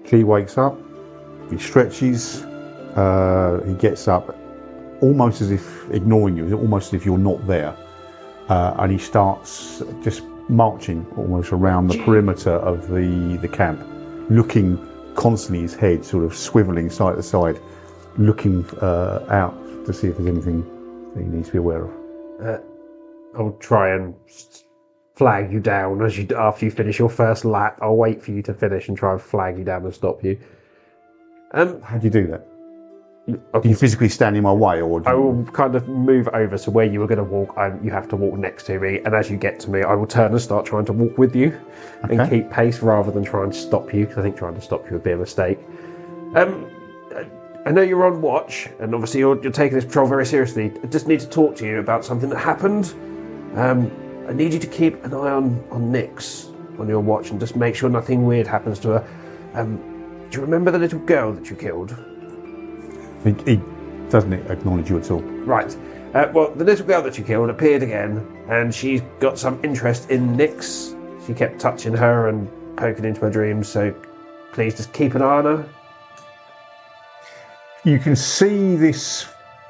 He wakes up, he stretches, he gets up, almost as if ignoring you, almost as if you're not there. And he starts just marching almost around the perimeter of the camp, looking constantly, his head sort of swiveling side to side, looking out to see if there's anything that he needs to be aware of. I'll try and flag you down after you finish your first lap. I'll wait for you to finish and try and flag you down and stop you. How do you do that? Do you physically stand in my way, or do I will kind of move over, so where you were going to walk, you have to walk next to me, and as you get to me, I will turn and start trying to walk with you and keep pace rather than try and stop you, because I think trying to stop you would be a mistake. I know you're on watch, and obviously you're taking this patrol very seriously. I just need to talk to you about something that happened. I need you to keep an eye on Nyx on your watch and just make sure nothing weird happens to her. Do you remember the little girl that you killed? He doesn't acknowledge you at all. Right. Well, the little girl that you killed appeared again, and she's got some interest in Nyx. She kept touching her and poking into her dreams, so please just keep an eye on her. You can see this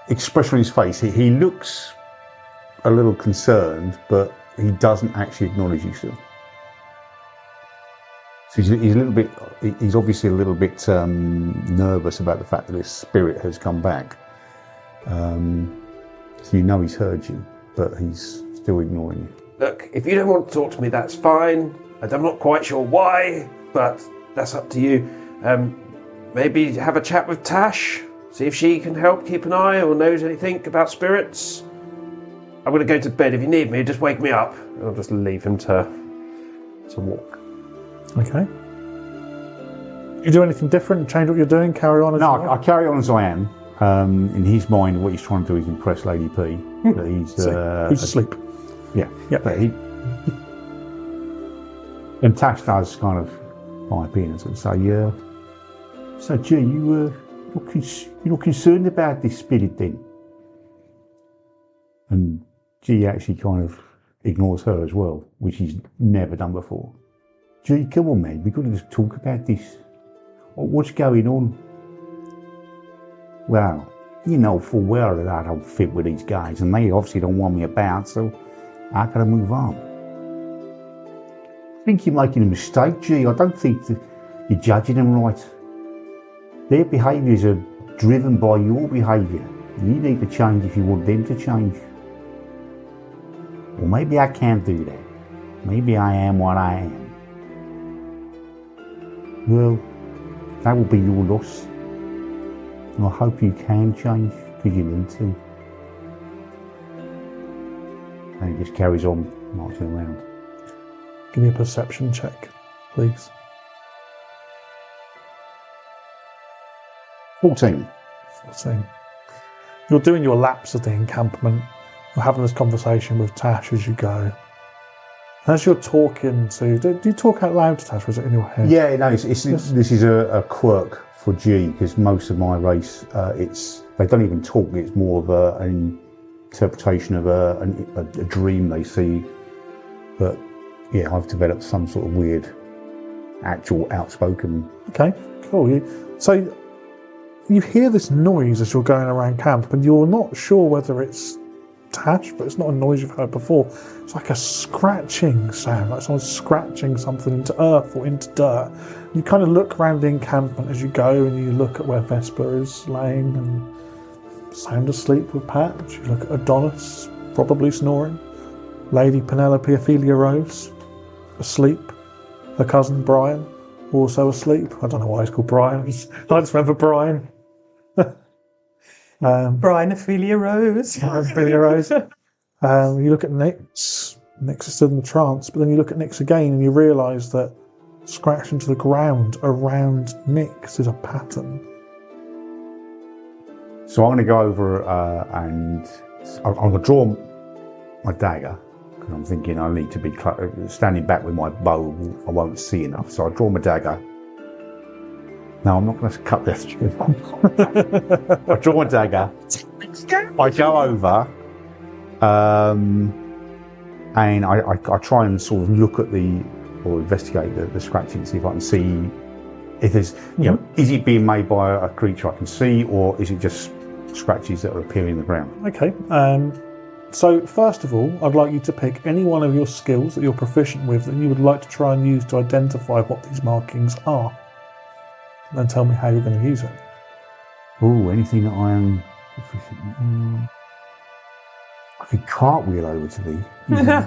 expression on his face. He looks a little concerned, but he doesn't actually acknowledge you still. So he's a little bit. He's obviously a little bit nervous about the fact that his spirit has come back. So you know he's heard you, but he's still ignoring you. Look, if you don't want to talk to me, that's fine. I'm not quite sure why, but that's up to you. Maybe have a chat with Tash, see if she can help keep an eye or knows anything about spirits. I'm going to go to bed. If you need me, just wake me up. I'll just leave him to walk. Okay. You do anything different? Change what you're doing? Carry on as No, well? I carry on as I am. In his mind, what he's trying to do is impress Lady P. That he's who's asleep. Yeah. But and Tash does kind of pipe in and say, so G, you're not concerned about this spirit then? And G actually kind of ignores her as well, which he's never done before. G, come on man, we've got to just talk about this. What's going on? Well, you know full well that I don't fit with these guys, and they obviously don't want me about, so I gotta move on. I think you're making a mistake, G. I don't think that you're judging them right. Their behaviours are driven by your behaviour. You need to change if you want them to change. Well, maybe I can't do that. Maybe I am what I am. Well, that will be your loss. And I hope you can change. because you need to. And he just carries on marching around. Give me a perception check, please. 14. 14. You're doing your laps of the encampment. You're having this conversation with Tash as you go. As you're talking to... Do you talk out loud to Tash, or is it in your head? Yeah, no, this is a quirk for G, because most of my race, they don't even talk. It's more of an interpretation of a dream they see. But yeah, I've developed some sort of weird, actual outspoken... Okay, cool. So you hear this noise as you're going around camp, and you're not sure whether it's Tash, but it's not a noise you've heard before. It's like a scratching sound, like someone's scratching something into earth or into dirt. You kind of look around the encampment as you go, and you look at where Vesper is laying and sound asleep with Patch. You look at Adonis, probably snoring. Lady Penelope Opehlia Rose, asleep. Her cousin Brian, also asleep. I don't know why he's called Brian. I just remember Brian. Brian Opehlia Rose. Opehlia Rose. You look at Nyx. Nyx is still in the trance, but then you look at Nyx again and you realise that scratched into the ground around Nyx is a pattern. So I'm going to go over and I'm going to draw my dagger, because I'm thinking I need to be standing back with my bow. I won't see enough, so I draw my dagger. No, I'm not going to cut this. I draw my dagger. I go over, and I try and sort of look at or investigate the scratching, see if I can see if there's, is it being made by a creature I can see, or is it just scratches that are appearing in the ground? Okay. So first of all, I'd like you to pick any one of your skills that you're proficient with that you would like to try and use to identify what these markings are. And then tell me how you're going to use it. Oh, anything that I am proficient in. I could cartwheel over to the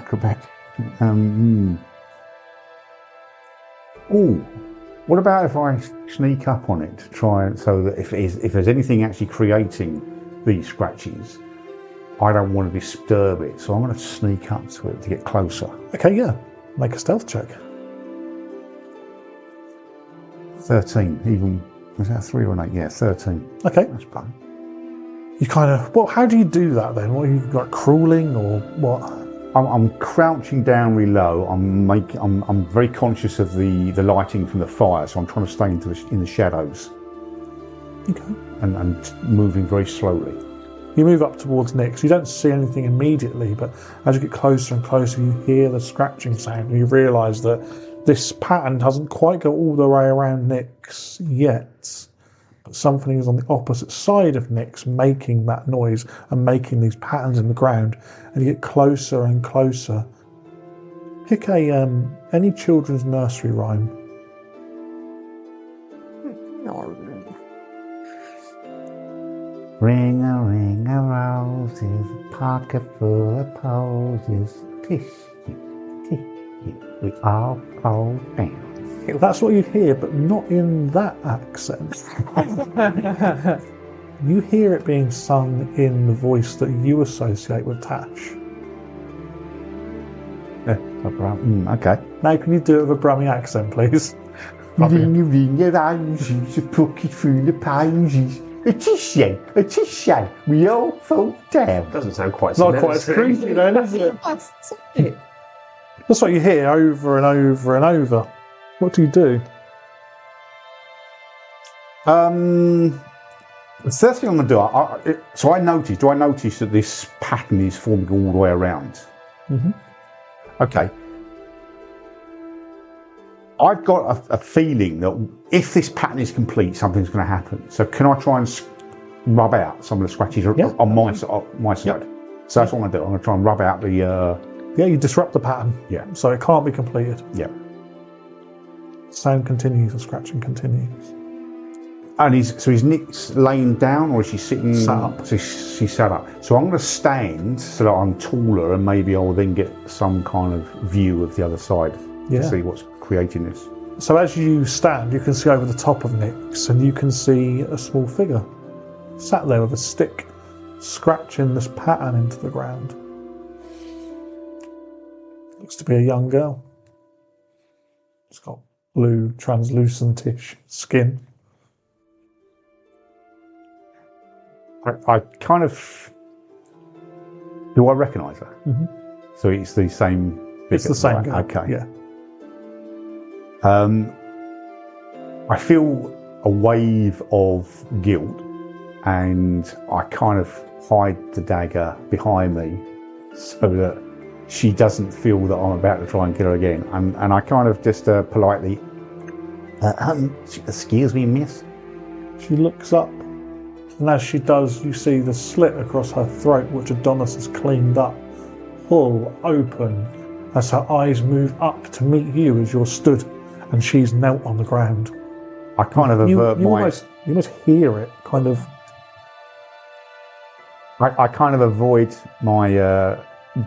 Quebec. Oh, what about if I sneak up on it to try and, so that if there's anything actually creating these scratches, I don't want to disturb it, so I'm going to sneak up to it to get closer. Okay, yeah. Make a stealth check. 13, even, was that a 3 or an 8? Yeah, 13. Okay. That's fine. You kind of, well, how do you do that then? What are you, like, crawling or what? I'm crouching down really low. I'm very conscious of the lighting from the fire, so I'm trying to stay in the shadows. Okay. And moving very slowly. You move up towards Nyx. You don't see anything immediately, but as you get closer and closer, you hear the scratching sound, and you realise that this pattern doesn't quite go all the way around Nyx yet. But something is on the opposite side of Nyx making that noise and making these patterns in the ground. And you get closer and closer. Pick any children's nursery rhyme. Ring a roses, a pocket full of posies. Tish, tish, we all fall down. That's what you hear, but not in that accent. You hear it being sung in the voice that you associate with Tash. Okay. Now, can you do it with a Brummy accent, please? Ring a roses, a pocket full of posies. A tish, we all fall down. Doesn't sound quite Not quite as creepy, though, is it? That's what you hear over and over and over. What do you do? The first thing I'm going to do, do I notice that this pattern is forming all the way around? Mm-hmm. Okay. I've got a feeling that if this pattern is complete, something's going to happen. So can I try and rub out some of the scratches on my side? Yep. So that's what I'm going to do. I'm going to try and rub out the... Yeah, you disrupt the pattern. Yeah. So it can't be completed. Yeah. Sound continues, the scratching continues. And is Nyx laying down, or is she sitting? Sat up. So she's sat up. So I'm going to stand so that I'm taller, and maybe I'll then get some kind of view of the other side to see what's creating this. So as you stand, you can see over the top of Nyx, and you can see a small figure sat there with a stick scratching this pattern into the ground. Looks to be a young girl. It's got blue, translucentish skin. I kind of... Do I recognise her? Mm-hmm. So it's the same... It's the same girl. Okay. Yeah. I feel a wave of guilt, and I kind of hide the dagger behind me so that she doesn't feel that I'm about to try and kill her again. And I kind of just politely, excuse me, miss. She looks up, and as she does, you see the slit across her throat, which Adonis has cleaned up, pull open as her eyes move up to meet you as you're stood, and she's knelt on the ground. I kind of avert you almost hear it, kind of. I kind of avoid my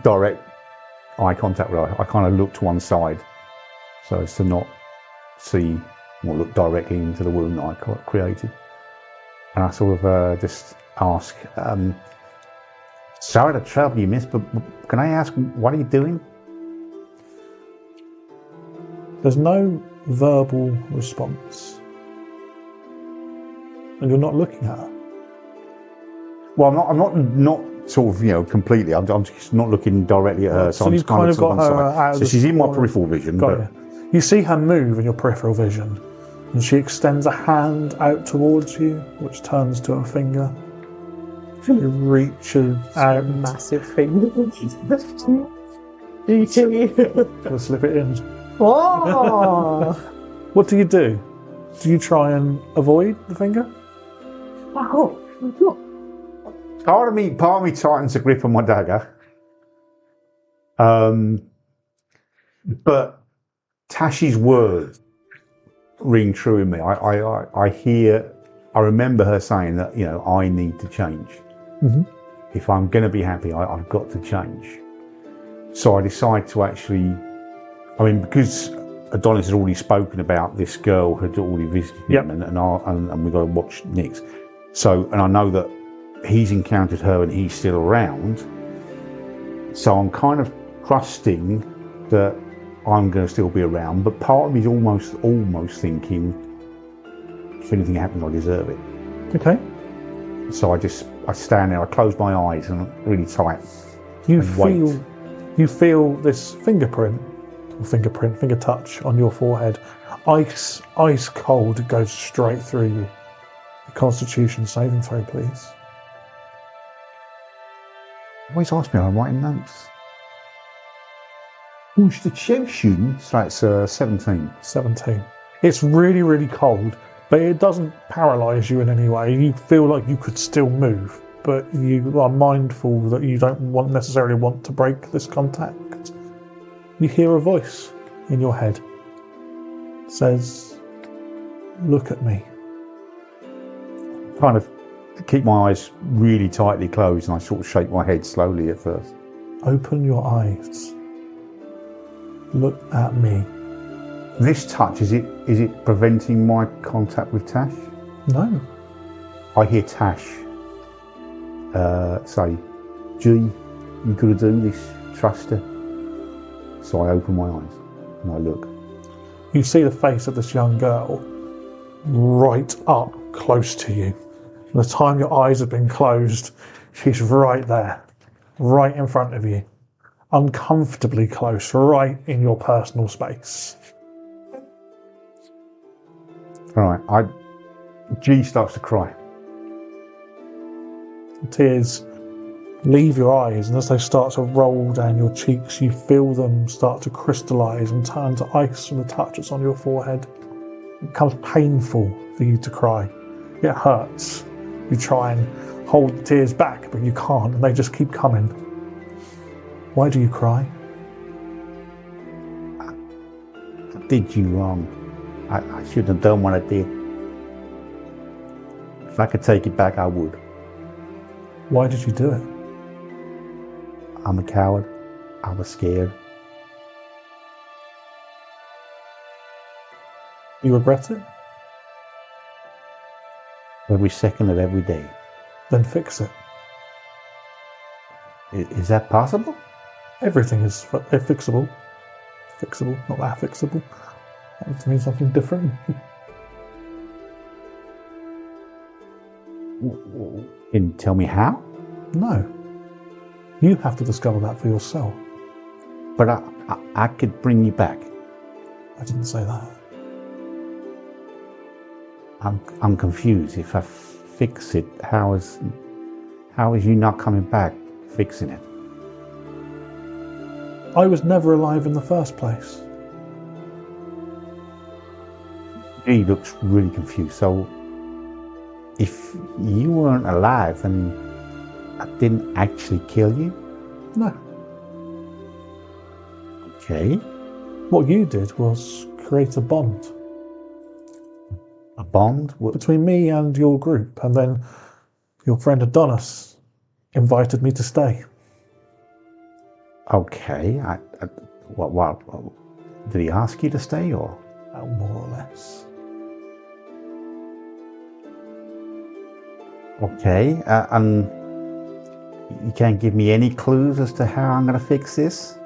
direct eye contact with her. I kind of look to one side so as to not see or look directly into the wound that I created. And I sort of just ask, sorry to trouble you, miss, but can I ask, what are you doing? There's no verbal response. And you're not looking at her. Well, I'm not sort of, completely. I'm just not looking directly at her. So you've kind of got her out of so she's in my peripheral vision. You see her move in your peripheral vision, and she extends a hand out towards you, which turns to a finger. She reaches out. Massive finger. To slip it in. Oh! What do? Do you try and avoid the finger? Part of me tightens the grip on my dagger. But Tashi's words ring true in me. I remember her saying that, I need to change. Mm-hmm. If I'm going to be happy, I've got to change. So I decide to actually, because Adonis had already spoken about this girl had already visited him, and we've got to watch Nick's. So, and I know that he's encountered her and he's still around. So I'm kind of trusting that I'm going to still be around, but part of me is almost thinking, if anything happens, I deserve it. Okay. So I stand there, I close my eyes and I'm really tight. You feel this finger touch on your forehead. Ice cold. It goes straight through you. A Constitution saving throw, please. Always ask me, I'm writing notes. Constitution, so it's 17. 17. It's really, really cold, but it doesn't paralyse you in any way. You feel like you could still move, but you are mindful that you don't necessarily want to break this contact. You hear a voice in your head. It says, look at me. Kind of keep my eyes really tightly closed, and I sort of shake my head slowly at first. Open your eyes. Look at me. This touch, is it preventing my contact with Tash? No. I hear Tash say, Gee, you gotta do this, trust her. So I open my eyes and I look. You see the face of this young girl right up close to you. The time your eyes have been closed, she's right there, right in front of you. Uncomfortably close, right in your personal space. Alright, G starts to cry. Tears leave your eyes, and as they start to roll down your cheeks, you feel them start to crystallise and turn to ice from the touch that's on your forehead. It becomes painful for you to cry. It hurts. You try and hold the tears back, but you can't, and they just keep coming. Why do you cry? I did you wrong. I shouldn't have done what I did. If I could take it back, I would. Why did you do it? I'm a coward. I was scared. You regret it? Every second of every day. Then fix it. Is that possible? Everything is fixable. Fixable, not that fixable. That means something different. Can you tell me how? No. You have to discover that for yourself. But I could bring you back. I didn't say that. I'm confused. If I fix it, how is you not coming back fixing it? I was never alive in the first place. He looks really confused. So, if you weren't alive, then I didn't actually kill you? No. Okay. What you did was create a bond. A bond? Between me and your group, and then your friend Adonis invited me to stay. Okay. What? Did he ask you to stay, or? More or less. Okay. And you can't give me any clues as to how I'm going to fix this?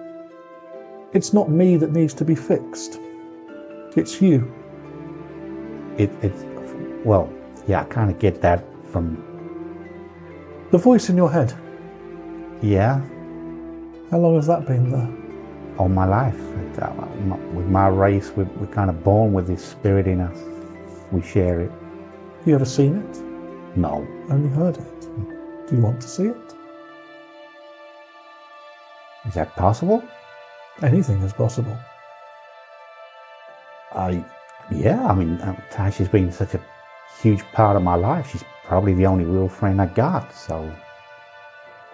It's not me that needs to be fixed. It's you. Well, yeah, I kind of get that from... The voice in your head. Yeah. How long has that been there? All my life. With my race, we're kind of born with this spirit in us. We share it. You ever seen it? No. Only heard it. Do you want to see it? Is that possible? Anything is possible. Yeah, I mean, Tash has been such a huge part of my life. She's probably the only real friend I got, so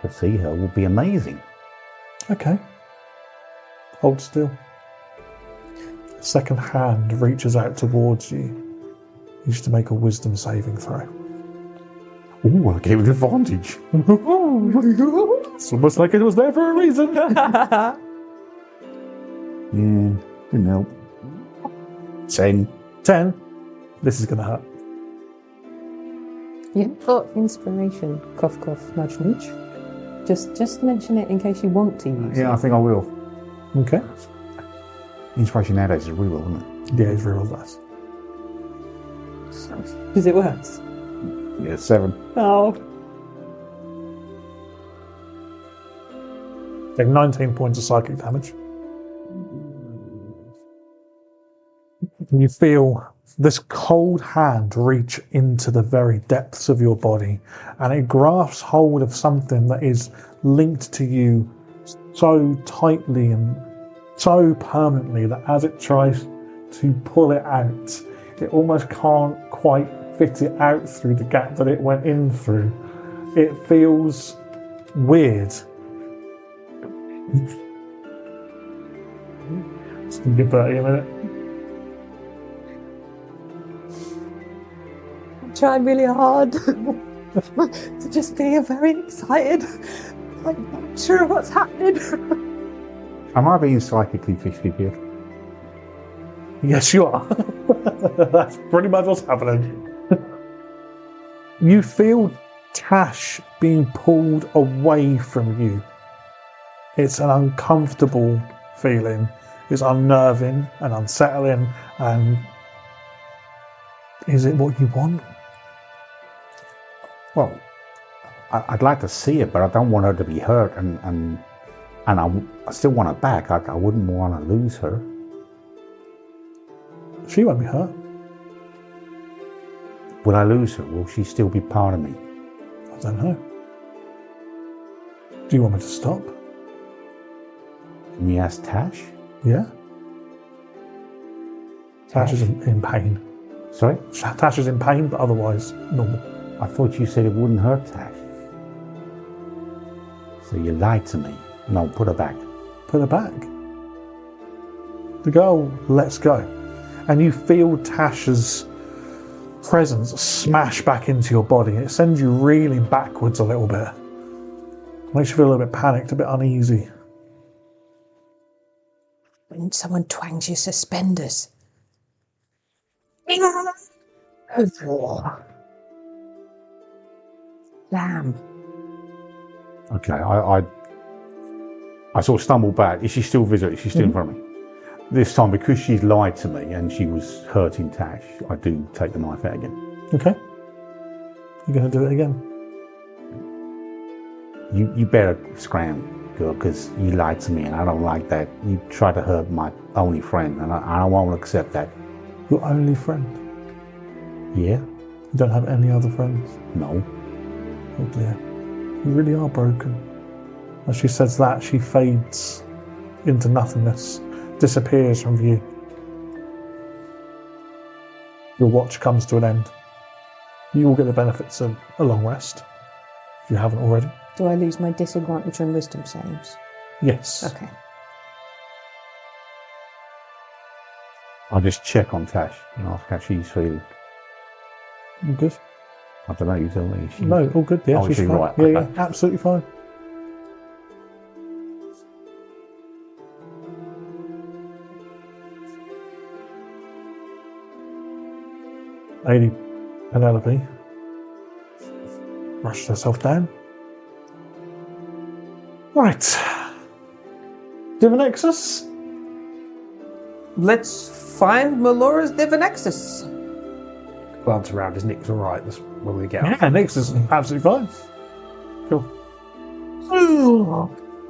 to see her will be amazing. Okay. Hold still. A second hand reaches out towards you. You need to make a wisdom saving throw. Ooh, I gave it advantage. It's almost like it was there for a reason. Didn't help. 10. 10. This is going to hurt. You got inspiration. Cough, cough, nudge, nudge. Just mention it in case you want to use it. Yeah, I think I will. Okay. Inspiration nowadays is real, isn't it? Yeah, it's real nice. Is it worse? Yeah, 7. Oh. Take 19 points of psychic damage. And you feel this cold hand reach into the very depths of your body, and it grasps hold of something that is linked to you so tightly and so permanently that as it tries to pull it out, it almost can't quite fit it out through the gap that it went in through. It feels weird. Just gonna give 30 a minute. Try really hard to just be very excited. Like, not sure what's happening. Am I being psychically 50 here? Yes, you are. That's pretty much what's happening. You feel Tash being pulled away from you. It's an uncomfortable feeling. It's unnerving and unsettling. And is it what you want? Well, I'd like to see it, but I don't want her to be hurt, and I still want her back. I wouldn't want to lose her. She won't be hurt. Will I lose her? Will she still be part of me? I don't know. Do you want me to stop? Can you ask Tash? Yeah. Tash is in pain. Sorry? Tash is in pain, but otherwise normal. I thought you said it wouldn't hurt Tash. So you lied to me. No, put her back. Put her back. The girl lets go, and you feel Tash's presence smash back into your body. It sends you reeling backwards a little bit. Makes you feel a little bit panicked, a bit uneasy. When someone twangs your suspenders. Damn. Okay, I I sort of stumble back. Is she still visible? Is she still in front of me? This time, because she's lied to me and she was hurting Tash, I do take the knife out again. Okay. You're going to do it again? You better scram, girl, because you lied to me and I don't like that. You tried to hurt my only friend and I don't want to accept that. Your only friend? Yeah? You don't have any other friends? No. Oh dear. You really are broken. As she says that, she fades into nothingness, disappears from view. Your watch comes to an end. You will get the benefits of a long rest, if you haven't already. Do I lose my disadvantage on wisdom saves? Yes. Okay. I'll just check on Tash and ask how she's feeling. All good? I don't know, you tell me. No, all good. Yeah, Oh, she's she's fine. right, Yeah, okay. yeah, absolutely fine. Lady Penelope rushed herself down. Right. Divinexus? Let's find Melora's Divinexus. Glance around, is Nick's alright when we get out? Yeah, Nix is absolutely fine. Cool.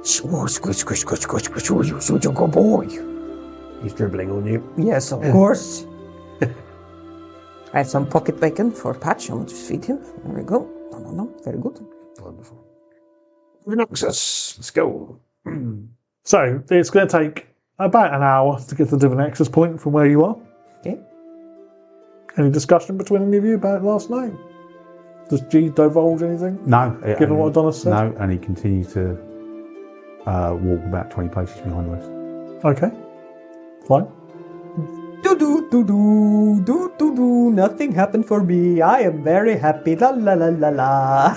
Squish, squish, squish, squish, squish, squish, you're such a good boy. He's dribbling on you. Yes, of course. I have some pocket bacon for Patch. I'm going to just feed him. There we go. No. Very good. Wonderful. Divinexus, let's go. So, it's going to take about an hour to get to the Divinexus point from where you are. Okay. Any discussion between any of you about last night? Does G divulge anything? No. Given what Adonis said? No, and he continued to walk about 20 paces behind us. Okay. Fine. Do. Nothing happened for me. I am very happy. La la la la la.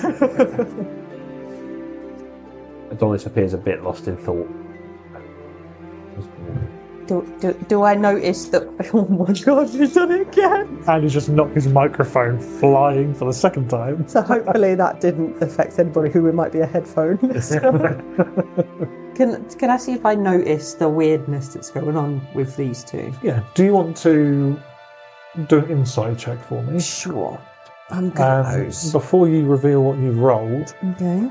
Adonis appears a bit lost in thought. Do I notice that? Oh my god, he's done it again! And he's just knocked his microphone flying for the second time. So hopefully that didn't affect anybody who it might be a headphone. Can I see if I notice the weirdness that's going on with these two? Yeah. Do you want to do an insight check for me? Sure. I'm good at those. Before you reveal what you've rolled, Okay.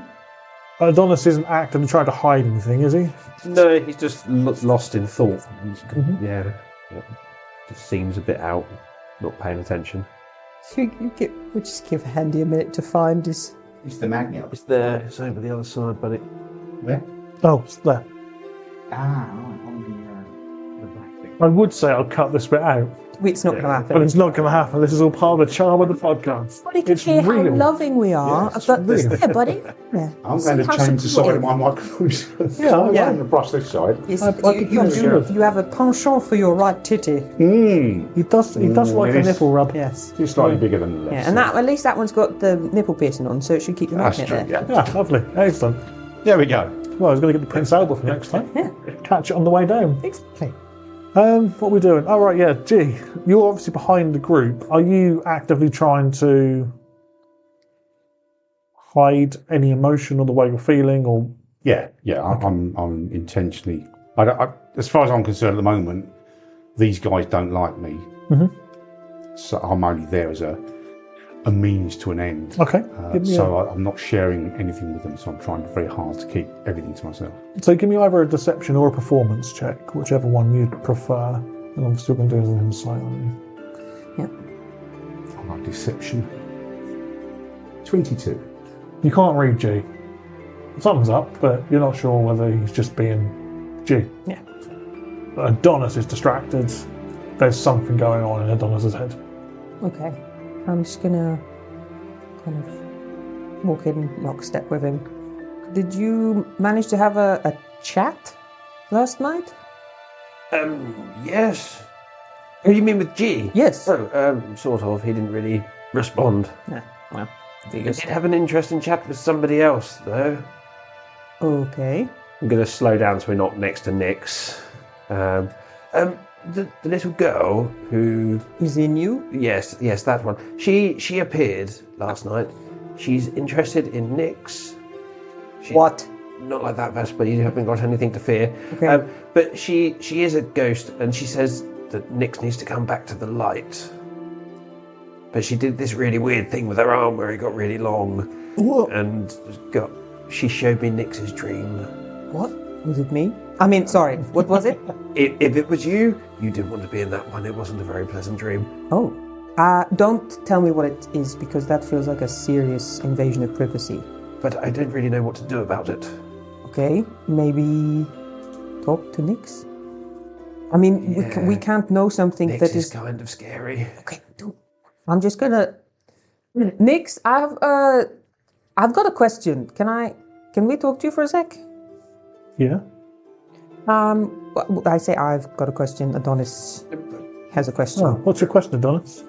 Adonis isn't actively trying to hide anything, is he? No, he's just lost in thought. Yeah. Just seems a bit out, not paying attention. We'll just give Handy a minute to find his... It's the magnet. It's there, it's over the other side, buddy. Where? Oh, it's there. Ah, right, on the black thing. I would say I'll cut this bit out, It's not going to but happen. it's not going to happen. This is all part of the charm of the podcast. Buddy can It's hear how real. loving we are. Yeah, it's but real. yeah, buddy. Yeah. I'm going to How change the side of supportive. my microphone. Yeah, I'm yeah. going to brush this side. Yes, I could use it. you have a penchant for your right titty. He does like it a is. nipple rub. Yes. It's slightly bigger than the left. Yeah, and that at least that one's got the nipple piercing on, so it should keep the That's magnet true, there. yeah. Yeah, lovely. Excellent. There we go. Well, I was going to get the Prince Albert for next time. Yeah. Catch it on the way down. Exactly. What are we doing? Oh, right, yeah. G, you're obviously behind the group. Are you actively trying to hide any emotion or the way you're feeling, or Yeah. I'm intentionally. As far as I'm concerned at the moment, these guys don't like me. Mhm. So I'm only there as a means to an end. okay? Give me I'm not sharing anything with them. So I'm trying very hard to keep everything to myself. so give me either a deception or a performance check, whichever one you'd prefer. And I'm still going to do it as an insight on I like deception. 22. you. You can't read G. Something's up, but you're not sure whether he's just being G. Yeah. Adonis is distracted. There's something going on in Adonis's head. Okay. I'm just gonna kind of walk in lockstep with him. Did you manage to have a chat last night? Yes. Who you mean with G? Yes. Oh, sort of. He didn't really respond. Yeah. Well, I did have an interesting chat with somebody else, though. okay. I'm going to slow down so we're not next to Nyx. The little girl who... Is in you? Yes, that one. She appeared last night. She's interested in Nyx. What? not like that, Vesper. You haven't got anything to fear. Okay. But she is a ghost, and she says that Nyx needs to come back to the light. But she did this really weird thing with her arm where it got really long. What? And she showed me Nyx's dream. What? Was it me? I mean, sorry, what was it? If it was you didn't want to be in that one. It wasn't a very pleasant dream. Oh. Don't tell me what it is, because that feels like a serious invasion of privacy. But I don't really know what to do about it. Okay, maybe talk to Nyx? I mean, we can't know something Nyx that is kind of scary. Okay, I'm just gonna... Nyx, I've got a question. Can we talk to you for a sec? Yeah. I say I've got a question. Adonis has a question. Oh, what's your question, Adonis?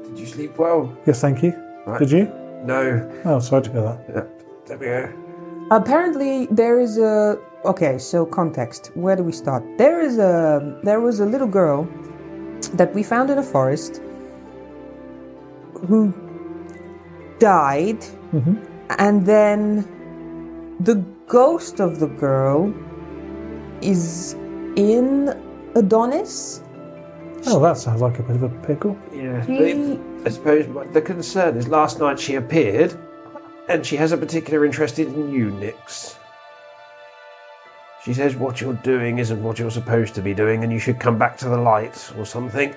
Did you sleep well? Yes, thank you. Right. Did you? No. Oh, sorry to hear that. Yeah, there we go. Apparently, there is a... Okay, so context. Where do we start? There was a little girl that we found in a forest who died, and then the ghost of the girl is in Adonis. Oh, that sounds like a bit of a pickle. Yeah, I suppose the concern is last night she appeared, and she has a particular interest in you, Nyx. She says what you're doing isn't what you're supposed to be doing, and you should come back to the light or something.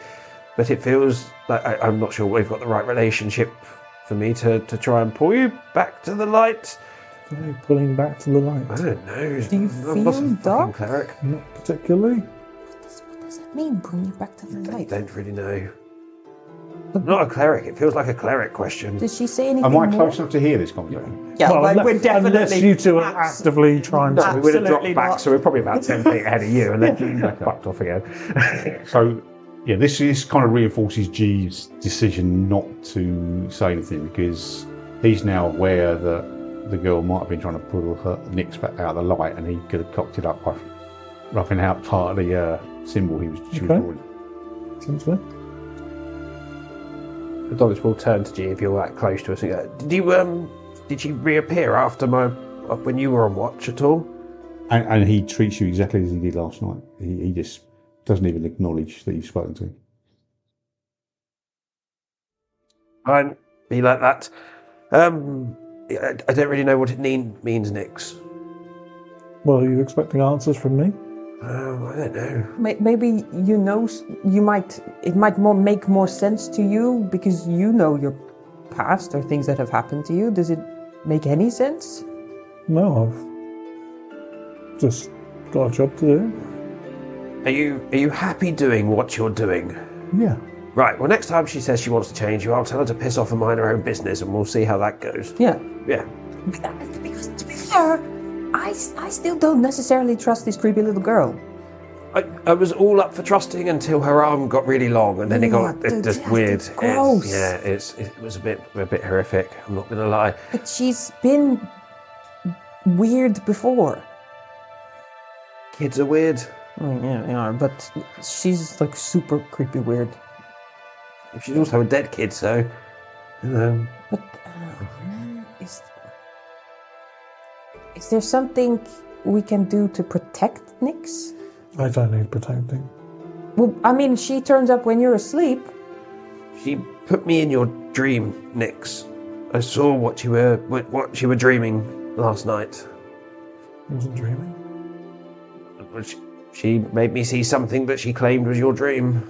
But it feels like I'm not sure we've got the right relationship for me to try and pull you back to the light. Are you pulling back to the light? I don't know. Do you I'm not feel a dark? fucking cleric. Not particularly. What does that mean, bring you back to the I light? don't really know. I'm not a cleric. It feels like a cleric question. Did she say anything Am I more? close enough to hear this conversation? Yeah, Well, we're definitely... unless you two are actively trying to... We would have dropped Absolutely back, not. so we're probably about 10 feet ahead of you, and then you fucked off again. So, yeah, this kind of reinforces G's decision not to say anything, because he's now aware that the girl might have been trying to pull her Nyx back out of the light, and he could have cocked it up by roughing out part of the symbol she was drawing. Essentially. Adonis will turn to G if you're that close to us and go, did she reappear after when you were on watch at all? And he treats you exactly as he did last night. He just doesn't even acknowledge that you've spoken to him. Fine, be like that. I don't really know what it means, Nyx. Well, are you expecting answers from me? Oh, I don't know. Maybe it might make more sense to you because you know your past or things that have happened to you. Does it make any sense? No, I've just got a job to do. Are you happy doing what you're doing? Yeah. Right, well, next time she says she wants to change you, I'll tell her to piss off and mind her own business, and we'll see how that goes. Yeah. Yeah. Because to be fair, I still don't necessarily trust this creepy little girl. I was all up for trusting until her arm got really long, and then it got just weird. It's gross. It was a bit horrific. I'm not gonna lie. But she's been weird before. Kids are weird. Yeah, they are, but she's like super creepy weird. She's also a dead kid, so you know. But is there something we can do to protect Nyx? I don't need protecting. Well, I mean, she turns up when you're asleep. She put me in your dream, Nyx. I saw what you were dreaming last night. I wasn't dreaming. She made me see something that she claimed was your dream.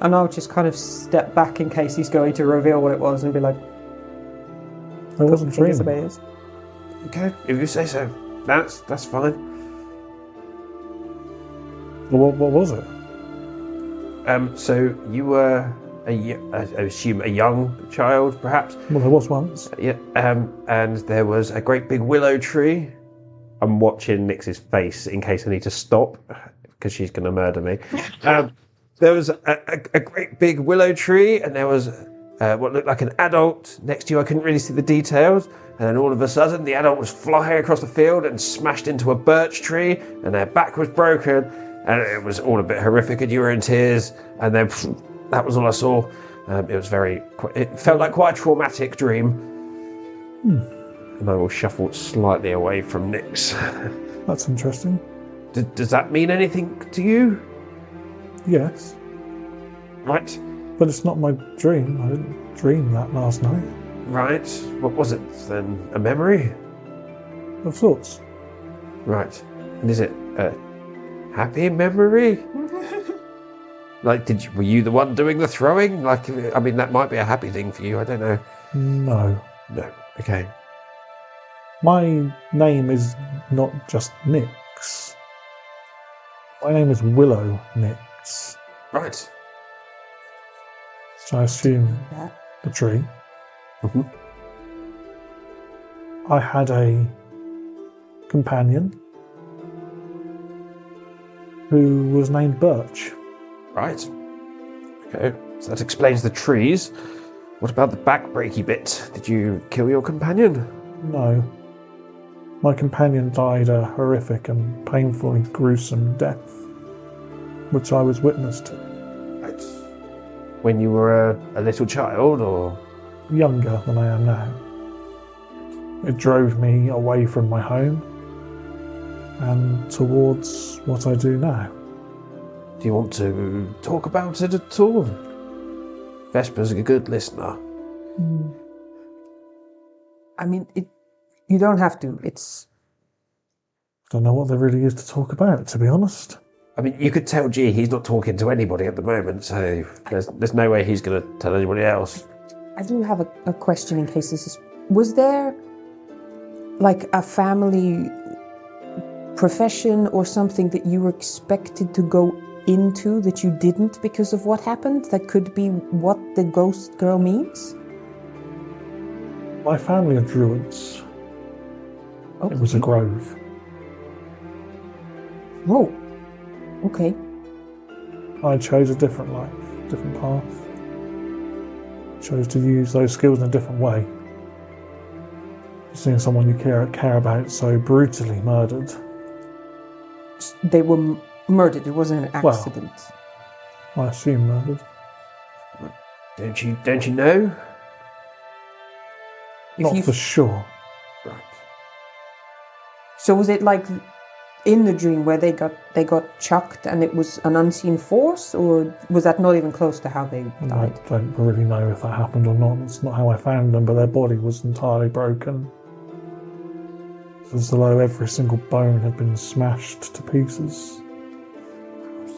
And I'll just kind of step back in case he's going to reveal what it was and be like, I wasn't fingers dreaming. of ears. Okay, if you say so. That's fine. Well, what was it? So you were I assume a young child, perhaps. Well, there was once. Yeah. And there was a great big willow tree. I'm watching Nyx's face in case I need to stop because she's going to murder me. There was a great big willow tree, and there was what looked like an adult next to you. I couldn't really see the details. And then all of a sudden, the adult was flying across the field and smashed into a birch tree, and their back was broken, and it was all a bit horrific, and you were in tears. And then that was all I saw. It felt like quite a traumatic dream. And I will shuffle slightly away from Nyx. That's interesting. Does that mean anything to you? Yes. Right. But it's not my dream. I didn't dream that last night. Right. What was it then? A memory? Of sorts. Right. And is it a happy memory? Like, were you the one doing the throwing? Like, I mean, that might be a happy thing for you. I don't know. No. No. Okay. My name is not just Nyx. My name is Willow Nyx. Right. So I assume the tree. Mm-hmm. I had a companion who was named Birch. Right. Okay. So that explains the trees. What about the backbreaky bit? Did you kill your companion? No. My companion died a horrific and painfully gruesome death, which I was witness to. Right. When you were a little child, or? Younger than I am now. It drove me away from my home and towards what I do now. Do you want to talk about it at all? Vesper's a good listener. I mean, you don't have to. It's... Don't know what there really is to talk about, to be honest. I mean, you could tell G he's not talking to anybody at the moment, so there's no way he's going to tell anybody else. I do have a question in case this is... Was there, like, a family profession or something that you were expected to go into that you didn't because of what happened? That could be what the ghost girl means? My family are druids. Okay. It was a grove. Oh, okay. I chose a different life, different path. Chose to use those skills in a different way. Seeing someone you care about so brutally murdered. They were murdered. It wasn't an accident. Well, I assume murdered. Don't you know? Not for sure. Right. So was it like in the dream where they got chucked and it was an unseen force, or was that not even close to how they died? I don't really know if that happened or not. It's not how I found them, but their body was entirely broken. As though every single bone had been smashed to pieces.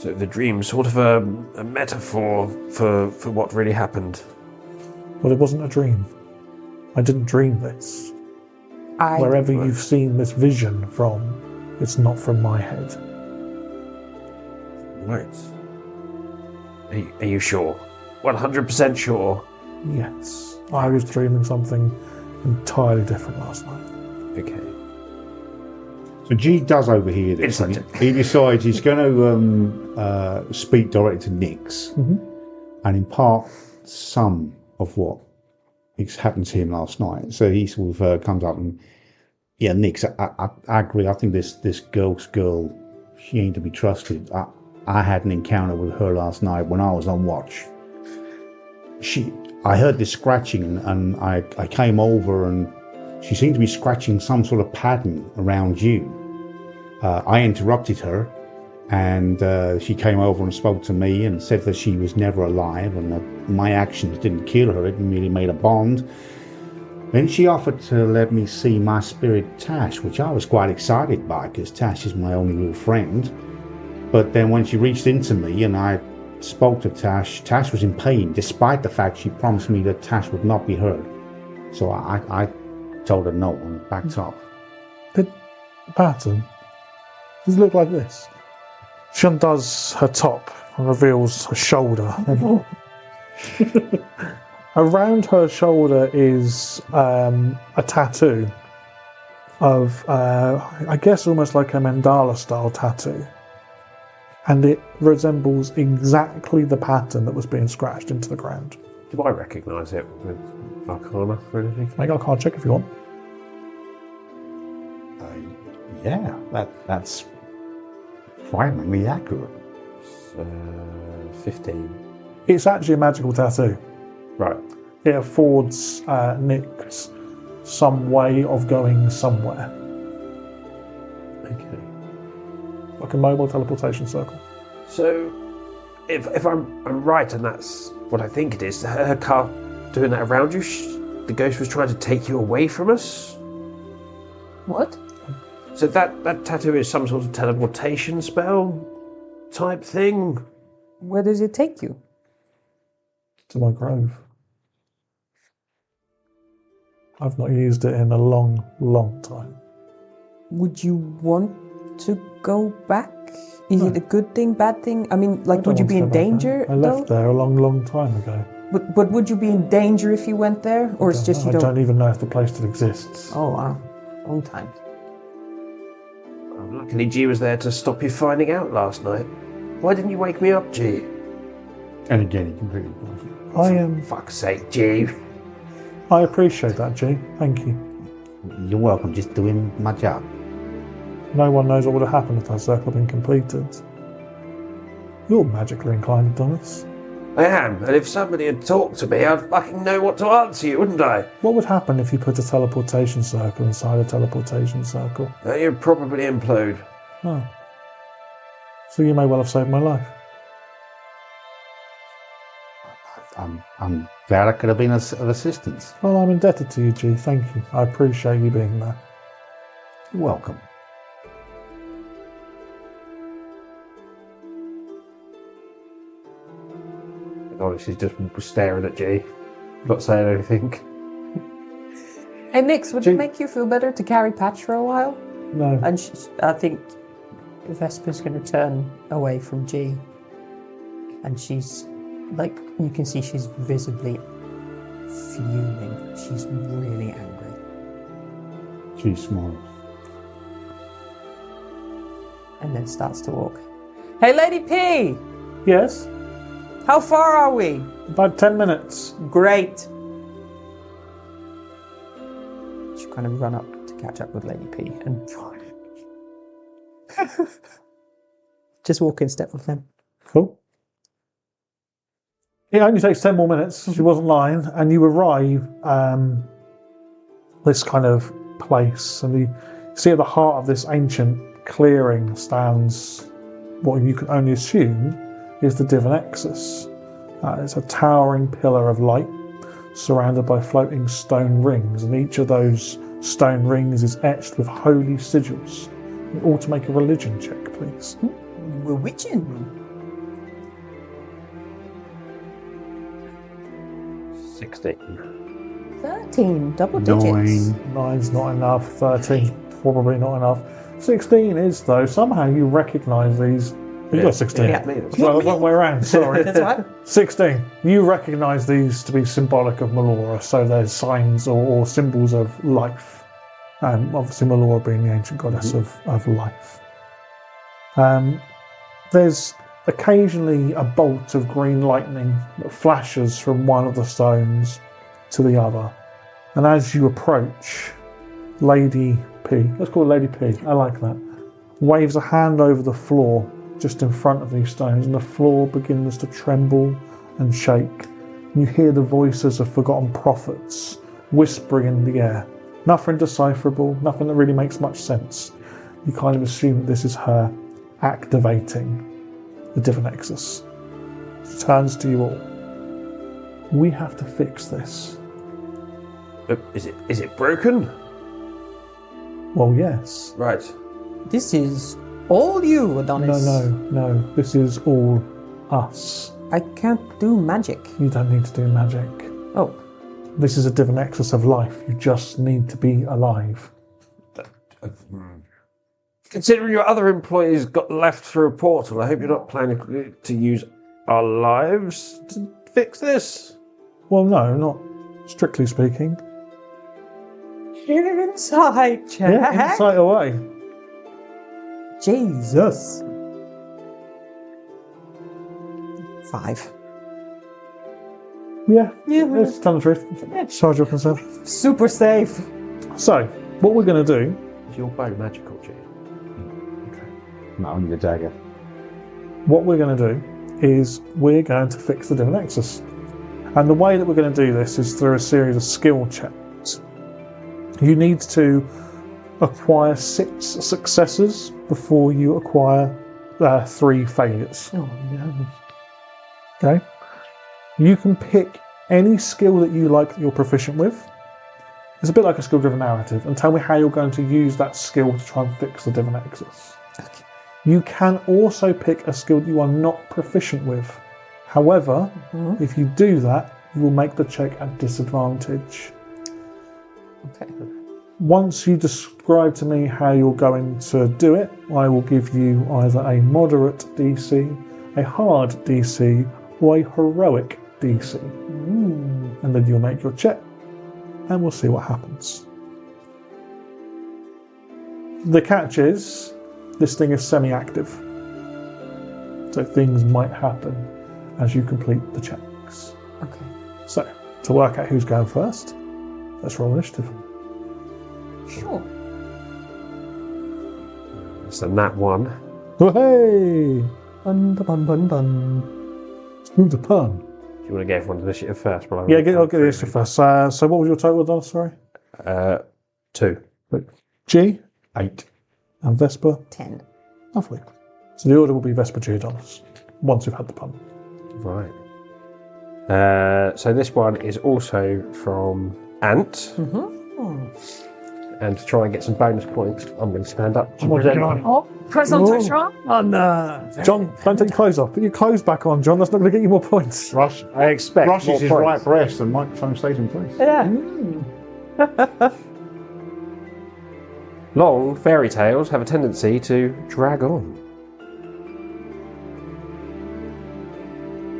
So the dream's sort of a metaphor for what really happened. But it wasn't a dream. I didn't dream this. Wherever you've seen this vision from, it's not from my head. Right. Are you sure? 100% sure? Yes. I was dreaming something entirely different last night. Okay. So G does overhear this. And he decides he's going to speak directly to Nyx and impart some of what happened to him last night. So he sort of comes up and, yeah, Nyx, I agree. I think this ghost girl, she ain't to be trusted. I had an encounter with her last night when I was on watch. I heard this scratching and I came over and she seemed to be scratching some sort of pattern around you. I interrupted her and she came over and spoke to me and said that she was never alive and that my actions didn't kill her, it merely made a bond. Then she offered to let me see my spirit Tash, which I was quite excited by because Tash is my only real friend. But then when she reached into me and I spoke to Tash, Tash was in pain despite the fact she promised me that Tash would not be hurt. So I told her no and backed off. The pattern? Does it look like this? She undoes her top and reveals her shoulder. Around her shoulder is a tattoo of, I guess, almost like a mandala style tattoo. And it resembles exactly the pattern that was being scratched into the ground. Do I recognise it with Arcana or anything? Make an Arcana check if you want. Yeah, that's frighteningly accurate. 15. It's actually a magical tattoo. Right. It affords Nyx some way of going somewhere. Okay. Like a mobile teleportation circle. So, if I'm right, and that's what I think it is, her car doing that around you, the ghost was trying to take you away from us? What? So that tattoo is some sort of teleportation spell type thing? Where does it take you? To my grove. I've not used it in a long, long time. Would you want to go back? Is it a good thing, bad thing? I mean, like, would you be in danger? I left there a long, long time ago. But would you be in danger if you went there, or it's just you don't? I don't even know if the place still exists. Oh wow, long time. Well, luckily, G was there to stop you finding out last night. Why didn't you wake me up, G? And again, he completely was. I am. Fuck's sake, G. I appreciate that, G. Thank you. You're welcome, just doing my job. No one knows what would have happened if that circle had been completed. You're magically inclined, Adonis. I am, and if somebody had talked to me, I'd fucking know what to answer you, wouldn't I? What would happen if you put a teleportation circle inside a teleportation circle? You'd probably implode. Oh. So you may well have saved my life. I'm glad I could have been of assistance. Well, I'm indebted to you, G. Thank you. I appreciate you being there. You're welcome. Honestly, she's just staring at G, not saying anything. Hey Nix, would it make you feel better to carry Patch for a while? No. And I think Vesper's going to turn away from G. And she's, like, you can see she's visibly fuming. She's really angry. She smiles. And then starts to walk. Hey, Lady P! Yes? How far are we? About 10 minutes. Great. She'll kind of run up to catch up with Lady P and just walk in step with them. Cool. It only takes 10 more minutes. She wasn't lying. And you arrive this kind of place. And you see at the heart of this ancient clearing stands what you can only assume is the Divinexus. It's a towering pillar of light surrounded by floating stone rings, and each of those stone rings is etched with holy sigils. You ought to make a religion check, please. Religion? 16. 13, double digits. 9's not enough. 13, probably not enough. 16 is, though. Somehow you recognise these. You got 16. Yeah. Well, the wrong way around, sorry. That's right. 16. You recognise these to be symbolic of Melora, so there's signs or symbols of life. And obviously Melora being the ancient goddess of life. There's occasionally a bolt of green lightning that flashes from one of the stones to the other. And as you approach, Lady P, let's call her Lady P, I like that, waves a hand over the floor just in front of these stones, and the floor begins to tremble and shake. You hear the voices of forgotten prophets whispering in the air. Nothing decipherable, nothing that really makes much sense. You kind of assume that this is her activating the Divinexus. She turns to you all. We have to fix this. Is it broken? Well, yes. Right. This is all you, Adonis. No. This is all us. I can't do magic. You don't need to do magic. Oh. This is a Divinexus of life. You just need to be alive. Considering your other employees got left through a portal, I hope you're not planning to use our lives to fix this. Well, no, not strictly speaking. Inside check. Yeah, insight away. Jesus. 5. Yeah, let's tell the truth. As far as you're concerned. Super safe. So, what we're going to do... Is your bow magical, G? No, only the dagger. What we're going to do is we're going to fix the Divinexus. And the way that we're going to do this is through a series of skill checks. You need to acquire 6 successes before you acquire 3 failures. Oh no. Okay. You can pick any skill that you like that you're proficient with. It's a bit like a skill-driven narrative, and tell me how you're going to use that skill to try and fix the Divinexus. Okay. You can also pick a skill that you are not proficient with. However, if you do that, you will make the check at disadvantage. Okay. Once you describe to me how you're going to do it, I will give you either a moderate DC, a hard DC, or a heroic DC. And then you'll make your check, and we'll see what happens. The catch is, this thing is semi-active, so things might happen as you complete the checks. Okay. So, to work out who's going first, let's roll initiative. Sure. It's a nat 1. Oh, hey! Bun, bun, bun, bun. Who's the pun? Do you want to get everyone's initiative first? I'll get the initiative first. So what was your total, Don? Sorry? 2. G? 8. And Vesper? 10. Lovely. So the order will be Vesper, G, Adonis, once we've had the pun. Right. So this one is also from Ant. And to try and get some bonus points, I'm going to stand up. Concentration. Oh no. John, don't take your clothes off. Put your clothes back on, John. That's not going to get you more points. Rush I expect brushes more his points. right breast and microphone stays in place. Yeah. Long fairy tales have a tendency to drag on.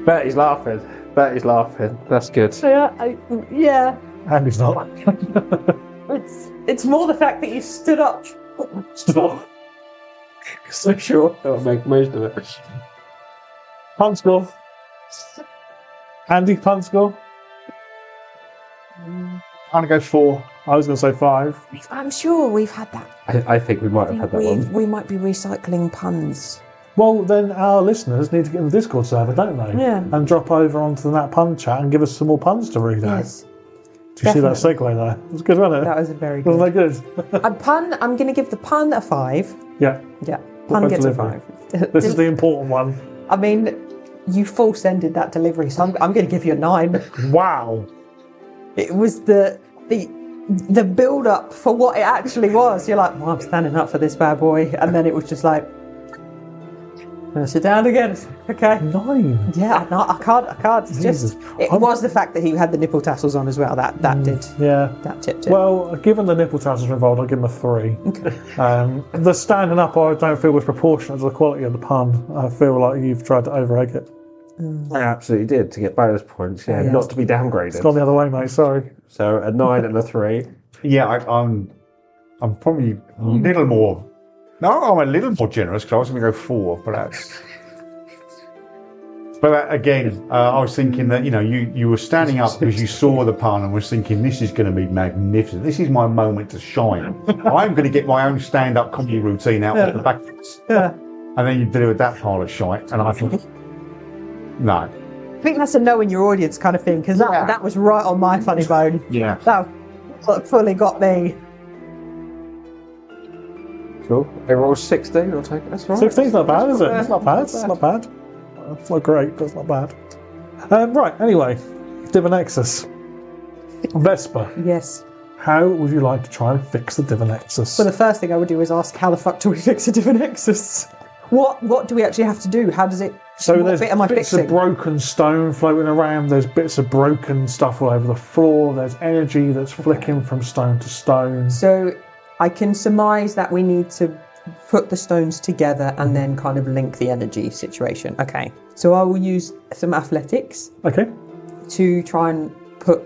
Bertie's laughing. That's good. Yeah. And he's not. It's more the fact that you stood up. So sure I'll make most of it. Pun score. Andy, pun score. I'm going to go 4. I was going to say 5. I'm sure we've had that. I think we might have had that one. We might be recycling puns. Well, then our listeners need to get in the Discord server, don't they? Yeah. And drop over onto the Nat Pun chat and give us some more puns to read out. Yes. Do you see that segue there? It was good, wasn't it? That was very good. Wasn't that good? A pun, I'm going to give the pun a 5. Yeah. Yeah. What Pun about gets delivery? a 5. This is the important one. I mean, you false ended that delivery, so I'm going to give you a 9. Wow. It was the build up for what it actually was. You're like, well, I'm standing up for this bad boy, and then it was just like, I'm gonna sit down again. Okay. 9. Yeah, I can't. It's Jesus. just it was the fact that he had the nipple tassels on as well. That did. Yeah. That tipped it. Well, given the nipple tassels involved, I'll give him a 3. Okay. The standing up, I don't feel was proportionate to the quality of the pun. I feel like you've tried to over-egg it. I absolutely did to get bonus points. Yeah, not to be downgraded. It's gone the other way, mate. Sorry. So a 9 and a 3. Yeah, I'm probably a little more. No, I'm a little more generous because I was going to go 4, but that's. But again, I was thinking that you were standing up because you saw the pun and was thinking this is going to be magnificent. This is my moment to shine. I'm going to get my own stand-up comedy routine out of the back. Yeah. And then you delivered that pile of shite, and I thought, no. I think that's a knowing your audience kind of thing, because that was right on my funny bone. Yeah. That fully got me. Cool. Overall 16, I'll take it. That's right. 16's not bad, is it? It's not bad. It's not bad. It's not great, but it's not bad. Right, anyway. Divinexus. Vesper, Yes. how would you like to try and fix the Divinexus? Well, the first thing I would do is ask, how the fuck do we fix a Divinexus? What do we actually have to do? How does it? So what there's bit am I bits fixing? of broken stone floating around, there's bits of broken stuff all over the floor, there's energy that's flicking from stone to stone. So I can surmise that we need to put the stones together and then kind of link the energy situation. Okay. So I will use some athletics Okay. to try and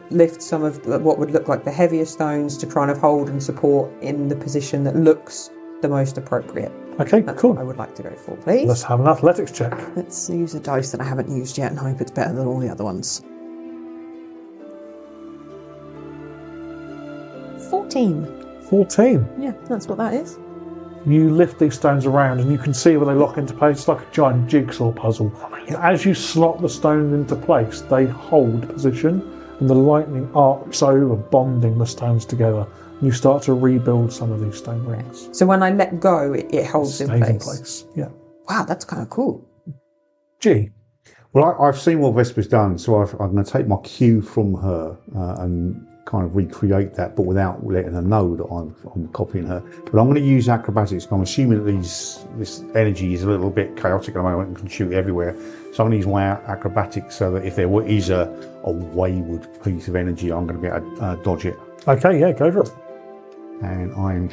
lift some of what would look like the heavier stones to try and hold and support in the position that looks the most appropriate. Okay, That's cool. what I would like to go for, please. Let's have an athletics check. Let's use a dice that I haven't used yet and hope it's better than all the other ones. 14. 14. Yeah, that's what that is. You lift these stones around and you can see where they lock into place. It's like a giant jigsaw puzzle. And as you slot the stones into place, they hold position and the lightning arcs over, bonding the stones together. You start to rebuild some of these stone rings. So when I let go, it holds in Stays in place. place. Yeah. Wow, that's kind of cool. G. Well, I've seen what Vesper's done, so I'm going to take my cue from her and kind of recreate that, but without letting her know that I'm copying her. But I'm going to use acrobatics. I'm assuming that this energy is a little bit chaotic at the moment and can shoot everywhere. So I'm going to use my acrobatics so that if there is a wayward piece of energy, I'm going to be able to dodge it. Okay, yeah, go for it. And I'm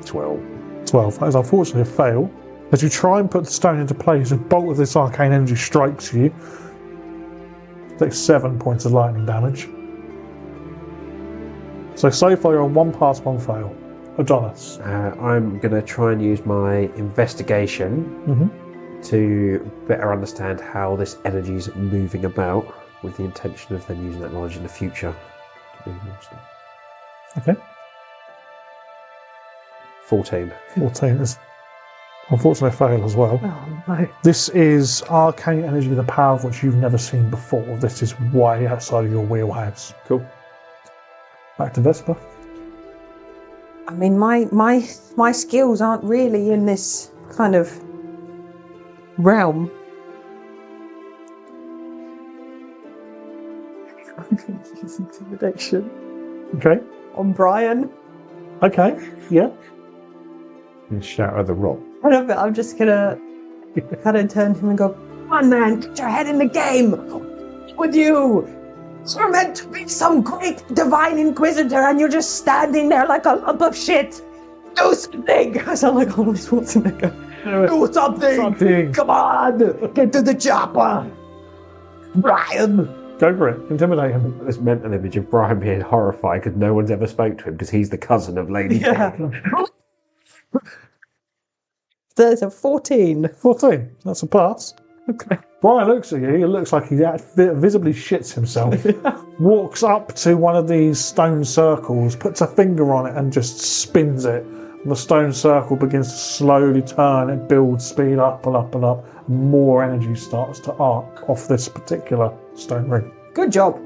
12. 12. That is unfortunately a fail. As you try and put the stone into place, a bolt of this arcane energy strikes you. Take 7 points of lightning damage. So far you're on 1 pass, 1 fail. Adonis. I'm going to try and use my investigation to better understand how this energy is moving about, with the intention of then using that knowledge in the future to do more stuff. Okay. 14. 14 is unfortunately a fail as well. Oh, no. This is arcane energy, the power of which you've never seen before. This is way outside of your wheelhouse. Cool. Back to Vesper. I mean, my skills aren't really in this kind of realm. I'm going to use intimidation Okay. on Brian. Okay. Yeah. And shatter the rock. I love it. I'm just going to kind of turn to him and go, "Come on, man, get your head in the game. With you. You're meant to be some great divine inquisitor and you're just standing there like a lump of shit. Do something." I sound like Arnold Schwarzenegger. Do something. Come on. Get to the chopper. Brian. Go for it. Intimidate him. This mental image of Brian being horrified because no one's ever spoke to him because he's the cousin of Lady Penelope. There's a 14. 14. That's a pass. Okay. Brian looks at you. It looks like he visibly shits himself. Walks up to one of these stone circles, puts a finger on it and just spins it. And the stone circle begins to slowly turn. It builds speed up and up and up. More energy starts to arc off this particular stone ring. Good job.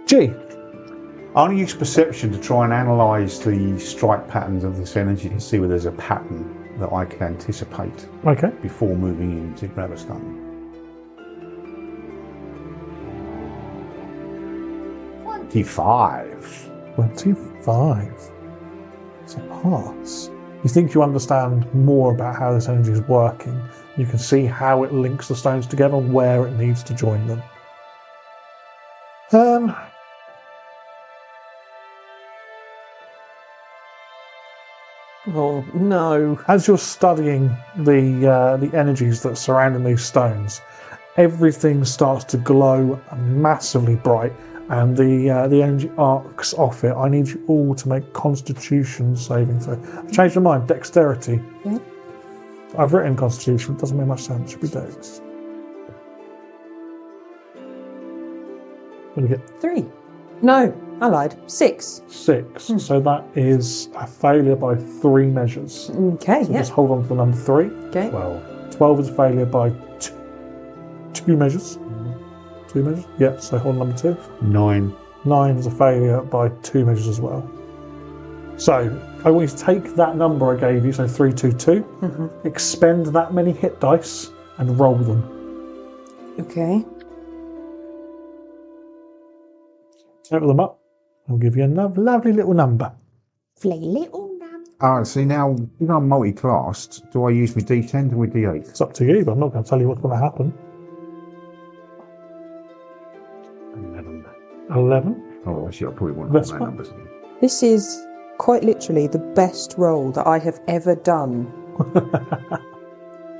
G. I only use perception to try and analyse the strike patterns of this energy to see whether there's a pattern that I can anticipate Okay. before moving in to grab a stone. 25. 25. It's a pass. You think you understand more about how this energy is working. You can see how it links the stones together and where it needs to join them. Oh, no. As you're studying the energies that surrounding these stones, everything starts to glow massively bright, and the energy arcs off it. I need you all to make Constitution saving throw. I've changed my mind. Dexterity. Yeah. I've written Constitution. It doesn't make much sense. It should be Dex. What do you get? 3. No, I lied. 6. 6. So that is a failure by 3 measures. Okay, So yeah. just hold on to the number 3. Okay. 12 is a failure by 2 measures. 2 measures? Yeah, so hold on number 2. 9. 9 is a failure by 2 measures as well. So I want you to take that number I gave you, so 322, expend that many hit dice and roll them. Okay. Total them up. I'll give you another lovely little number. See now, if I'm multi-classed, do I use my D10 or my D8? It's up to you, but I'm not going to tell you what's going to happen. 11. Oh, actually, I probably want That's that fine. numbers. This is quite literally the best roll that I have ever done.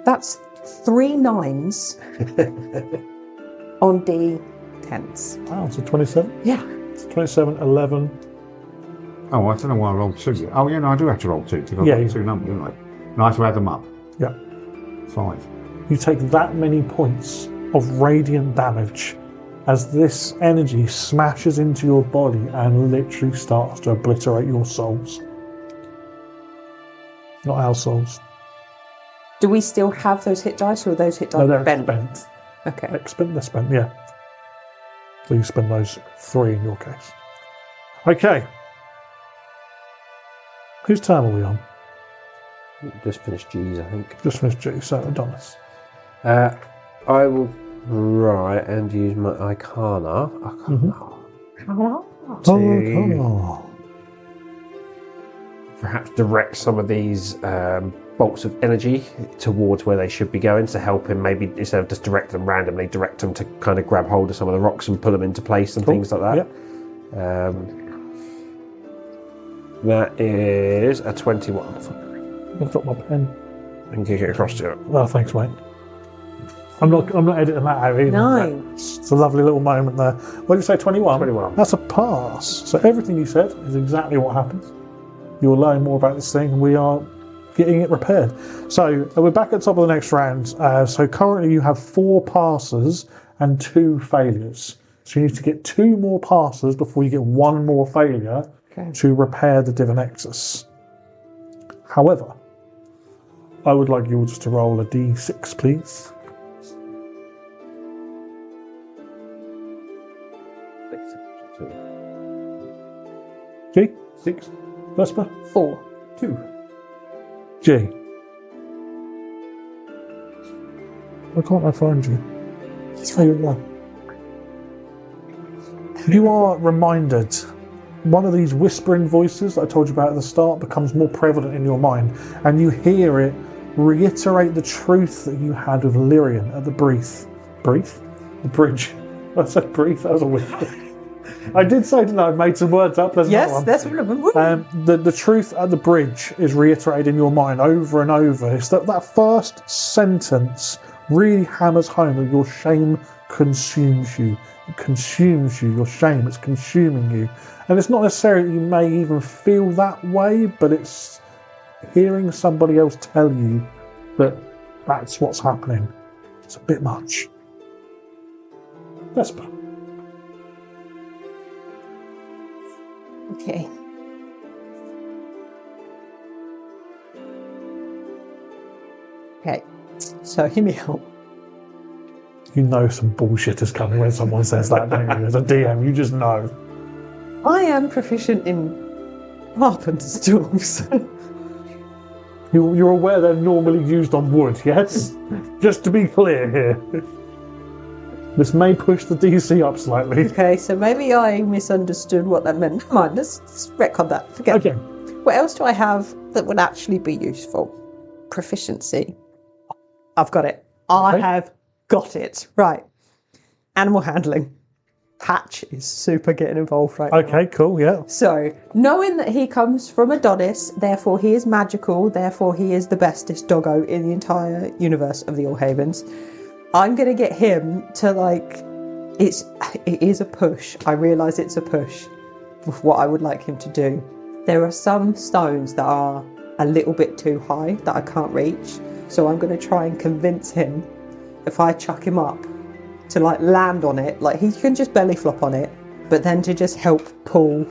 That's 3 9s on D10s. Wow, so 27? Yeah. It's 27, 11. Oh, I don't know why I rolled 2. Oh, yeah, no, I do have to roll 2 because I've Yeah, got 2 numbers, don't I? And I have to add them up. Yeah. 5. You take that many points of radiant damage as this energy smashes into your body and literally starts to obliterate your souls. Not our souls. Do we still have those hit dice, or are those hit dice No, they're bent? spent. Okay. They're spent, yeah. So you spend those 3 in your case. Okay. Whose turn are we on? Just finished G's, I think. Just finished G, so Adonis. I will try and use my Arcana. To perhaps direct some of these bolts of energy towards where they should be going to help him. Maybe instead of just direct them randomly, direct them to kind of grab hold of some of the rocks and pull them into place and things like that. Yep. That is a 21. I've got my pen. And kick it across to it. Oh, thanks, mate. I'm not editing that out either. Nice. It's a lovely little moment there. What did you say, 21? 21. That's a pass. So everything you said is exactly what happens. You'll learn more about this thing, and we are getting it repaired. So we're back at the top of the next round. So currently you have 4 passes and 2 failures. So you need to get 2 more passes before you get 1 more failure to repair the Divinexus. However, I would like you all just to roll a d6, please. G? 6. Vesper? 4. 2. G. Why can't I find you? He's very low. You are reminded. One of these whispering voices that I told you about at the start becomes more prevalent in your mind, and you hear it reiterate the truth that you had with Lyrian at the the bridge. I said brief. That was a whisper. I did say, didn't I? I've made some words up. Yes, that's one of them. The truth at the bridge is reiterated in your mind over and over. It's that first sentence really hammers home that your shame consumes you. It consumes you. Your shame, it's consuming you. And it's not necessarily that you may even feel that way, but it's hearing somebody else tell you that that's what's happening. It's a bit much. Vesper. Okay. Okay. So hear me out. You know some bullshit is coming when someone says that, don't you? As a DM, you just know. I am proficient in carpenter's tools. You're aware they're normally used on wood, yes? Just to be clear here. This may push the DC up slightly. Okay, so maybe I misunderstood what that meant. Never mind, let's retcon that. Forget Okay. What else do I have that would actually be useful? Proficiency. I've got it. I have got it. Right. Animal handling. Patch is super getting involved right now. Okay, cool, yeah. So, knowing that he comes from Adonis, therefore he is magical, therefore he is the bestest doggo in the entire universe of the Allhavens, I'm going to get him to, it is a push. I realise it's a push with what I would like him to do. There are some stones that are a little bit too high that I can't reach, so I'm going to try and convince him, if I chuck him up, to land on it, he can just belly flop on it, but then to just help pull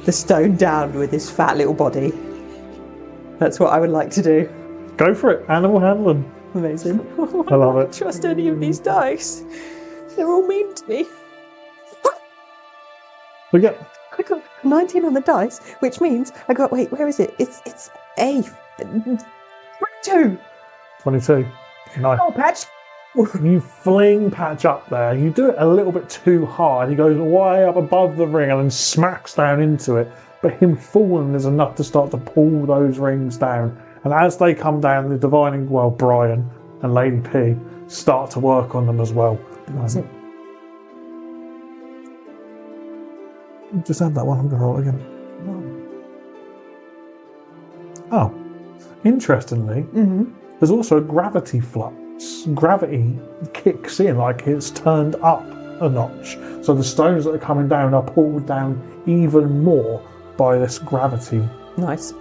the stone down with his fat little body. That's what I would like to do. Go for it. Animal handling. Amazing. I love it. I don't trust any of these dice. They're all mean to me. We get I got 19 on the dice, which means I got, wait, where is it? It's A. 22. 22. Nice. Oh, Patch. You fling Patch up there. You do it a little bit too hard. He goes way up above the ring and then smacks down into it. But him falling is enough to start to pull those rings down. And as they come down, the Divining, Brian and Lady P start to work on them as well. Just add that one. I'm going to roll again. Oh, interestingly, there's also a gravity flux. Gravity kicks in it's turned up a notch. So the stones that are coming down are pulled down even more by this gravity. Nice.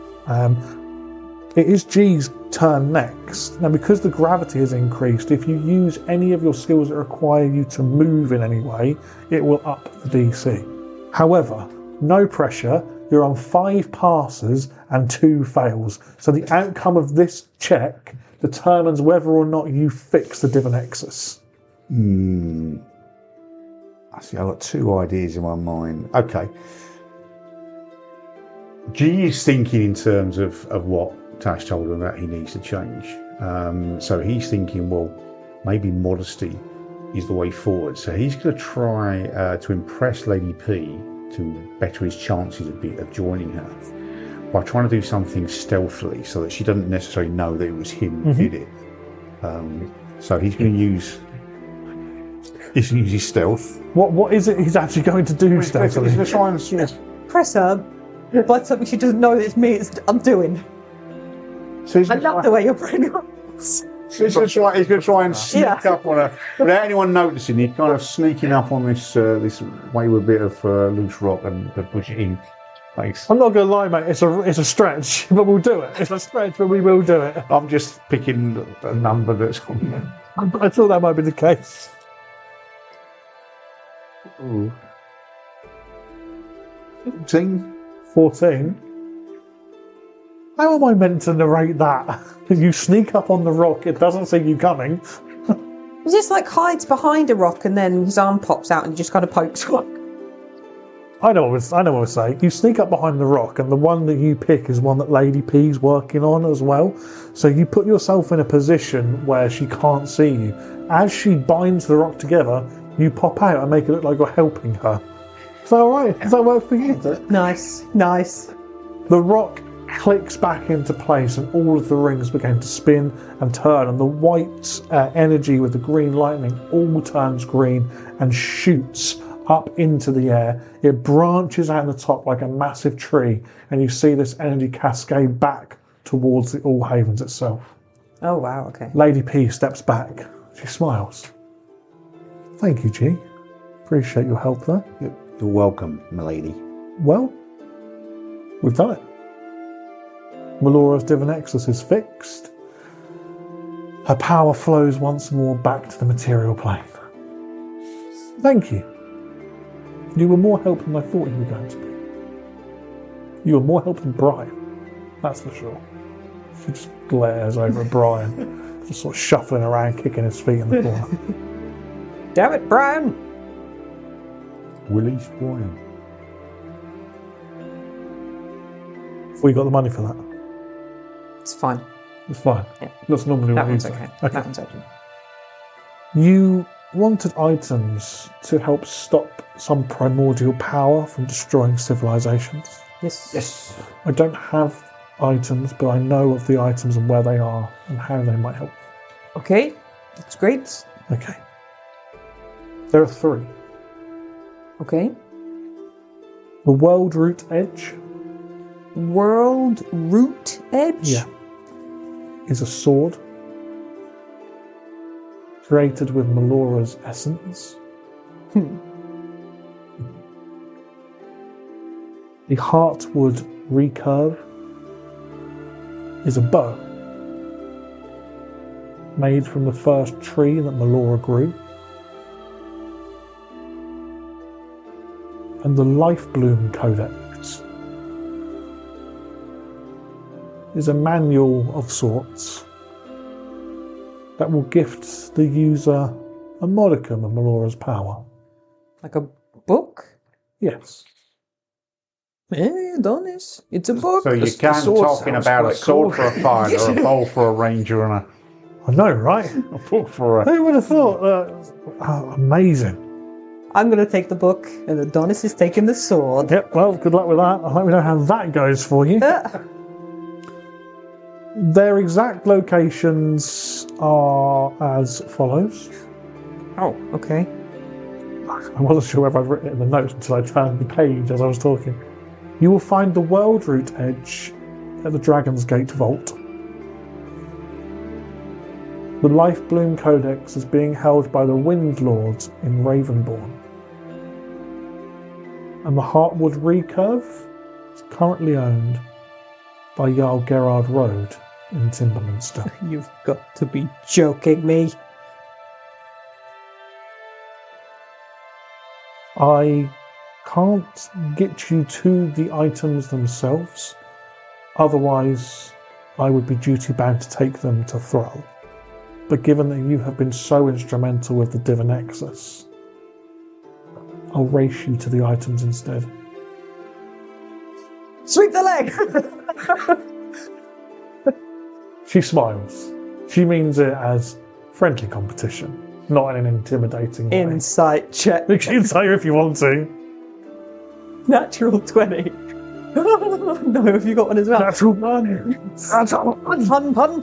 It is G's turn next. Now, because the gravity has increased, if you use any of your skills that require you to move in any way, it will up the DC. However, no pressure. You're on 5 passes and 2 fails. So the outcome of this check determines whether or not you fix the Divinexus. I see, I've got 2 ideas in my mind. Okay. G is thinking in terms of what Tash told him that he needs to change. So he's thinking, well, maybe modesty is the way forward. So he's going to try to impress Lady P to better his chances of joining her by trying to do something stealthily so that she doesn't necessarily know that it was him who did it. So he's going to use his stealth. What is it he's actually going to do stealthily? He's going to try and sort of Press her, but something she doesn't know that it's me. I'm doing. So I love the way your brain works. So he's going to try and sneak up on her without anyone noticing. He's kind of sneaking up on this wayward bit of loose rock and push it in. Thanks. I'm not going to lie, mate. It's a stretch, but we'll do it. It's a stretch, but we will do it. I'm just picking a number that's on there. I thought that might be the case. Ooh. 14. How am I meant to narrate that? You sneak up on the rock, it doesn't see you coming. He just like hides behind a rock and then his arm pops out and he just kind of pokes one. I know what we're saying. You sneak up behind the rock and the one that you pick is one that Lady P's working on as well. So you put yourself in a position where she can't see you. As she binds the rock together, you pop out and make it look like you're helping her. Is that alright? Does that work for you? Nice. The rock clicks back into place and all of the rings begin to spin and turn, and the white energy with the green lightning all turns green and shoots up into the air. It branches out the top like a massive tree, and you see this energy cascade back towards the All Havens itself. Oh wow, okay. Lady P steps back. She smiles. Thank you, G. Appreciate your help there. You're welcome, milady. Well, we've done it. Melora's Divinexus is fixed. Her power flows once more back to the material plane. Thank you. You were more help than I thought you were going to be. You were more help than Brian. That's for sure. She just glares over at Brian, just sort of shuffling around, kicking his feet in the corner. Damn it, Brian! Willie's Brian. We got the money for that. It's fine. It's fine. Yeah. That's normally That what you one's say. okay. That one's okay. You wanted items to help stop some primordial power from destroying civilizations. Yes. I don't have items, but I know of the items and where they are and how they might help. Okay, that's great. Okay. There are 3. Okay. The World Root Edge. World Root Edge? Yeah. Is a sword created with Melora's essence. The Heartwood Recurve is a bow made from the first tree that Melora grew. And the Lifebloom Codex is a manual of sorts that will gift the user a modicum of Melora's power. Like a book? Yes. Adonis. It's a book. So you can talking about a sword for a fighter, a bow for a ranger, and I know, right? a book for a... Who would have thought? Amazing. I'm going to take the book, and Adonis is taking the sword. Yep, well, good luck with that. I'll let me know how that goes for you. Their exact locations are as follows. Oh, okay. I wasn't sure whether I'd written it in the notes until I turned the page as I was talking. You will find the World Root Edge at the Dragon's Gate Vault. The Lifebloom Codex is being held by the Wind Lords in Ravenborn. And the Heartwood Recurve is currently owned by Jarl Gerard Road in Timberminster. You've got to be joking me. I can't get you to the items themselves, otherwise I would be duty bound to take them to Thrall. But given that you have been so instrumental with the Divinexus, I'll race you to the items instead. Sweep the leg! She smiles. She means it as friendly competition, not in an intimidating way. Insight check. You can say if you want to. Natural 20. No, have you got one as well? Natural one. Pun.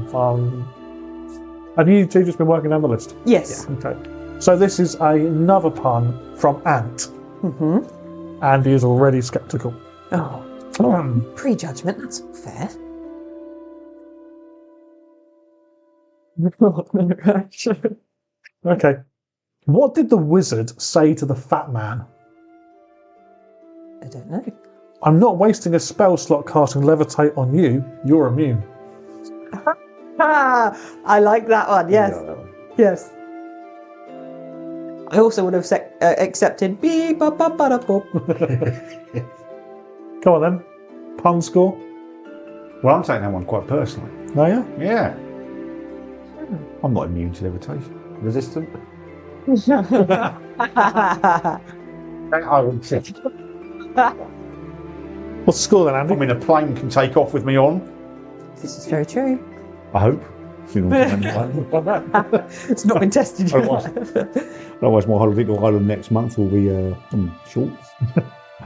Pun. Have you two just been working down the list? Yes. Okay. So this is another pun from Ant. Mm-hmm. Andy is already sceptical. Oh, prejudgment, that's not fair. Okay. What did the wizard say to the fat man? I don't know. I'm not wasting a spell slot casting levitate on you. You're immune. I like that one, yes. Yes. I also would have accepted beep, ba, ba, ba, da, boop. Come on then. Pun score. Well, I'm taking that one quite personally. Are you? Yeah. I'm not immune to levitation. Resistant? I would say. What's the score then, Andy? I mean, a plane can take off with me on. This is very true. I hope. It's not been tested yet. Otherwise, my holiday to Ireland next month will be short.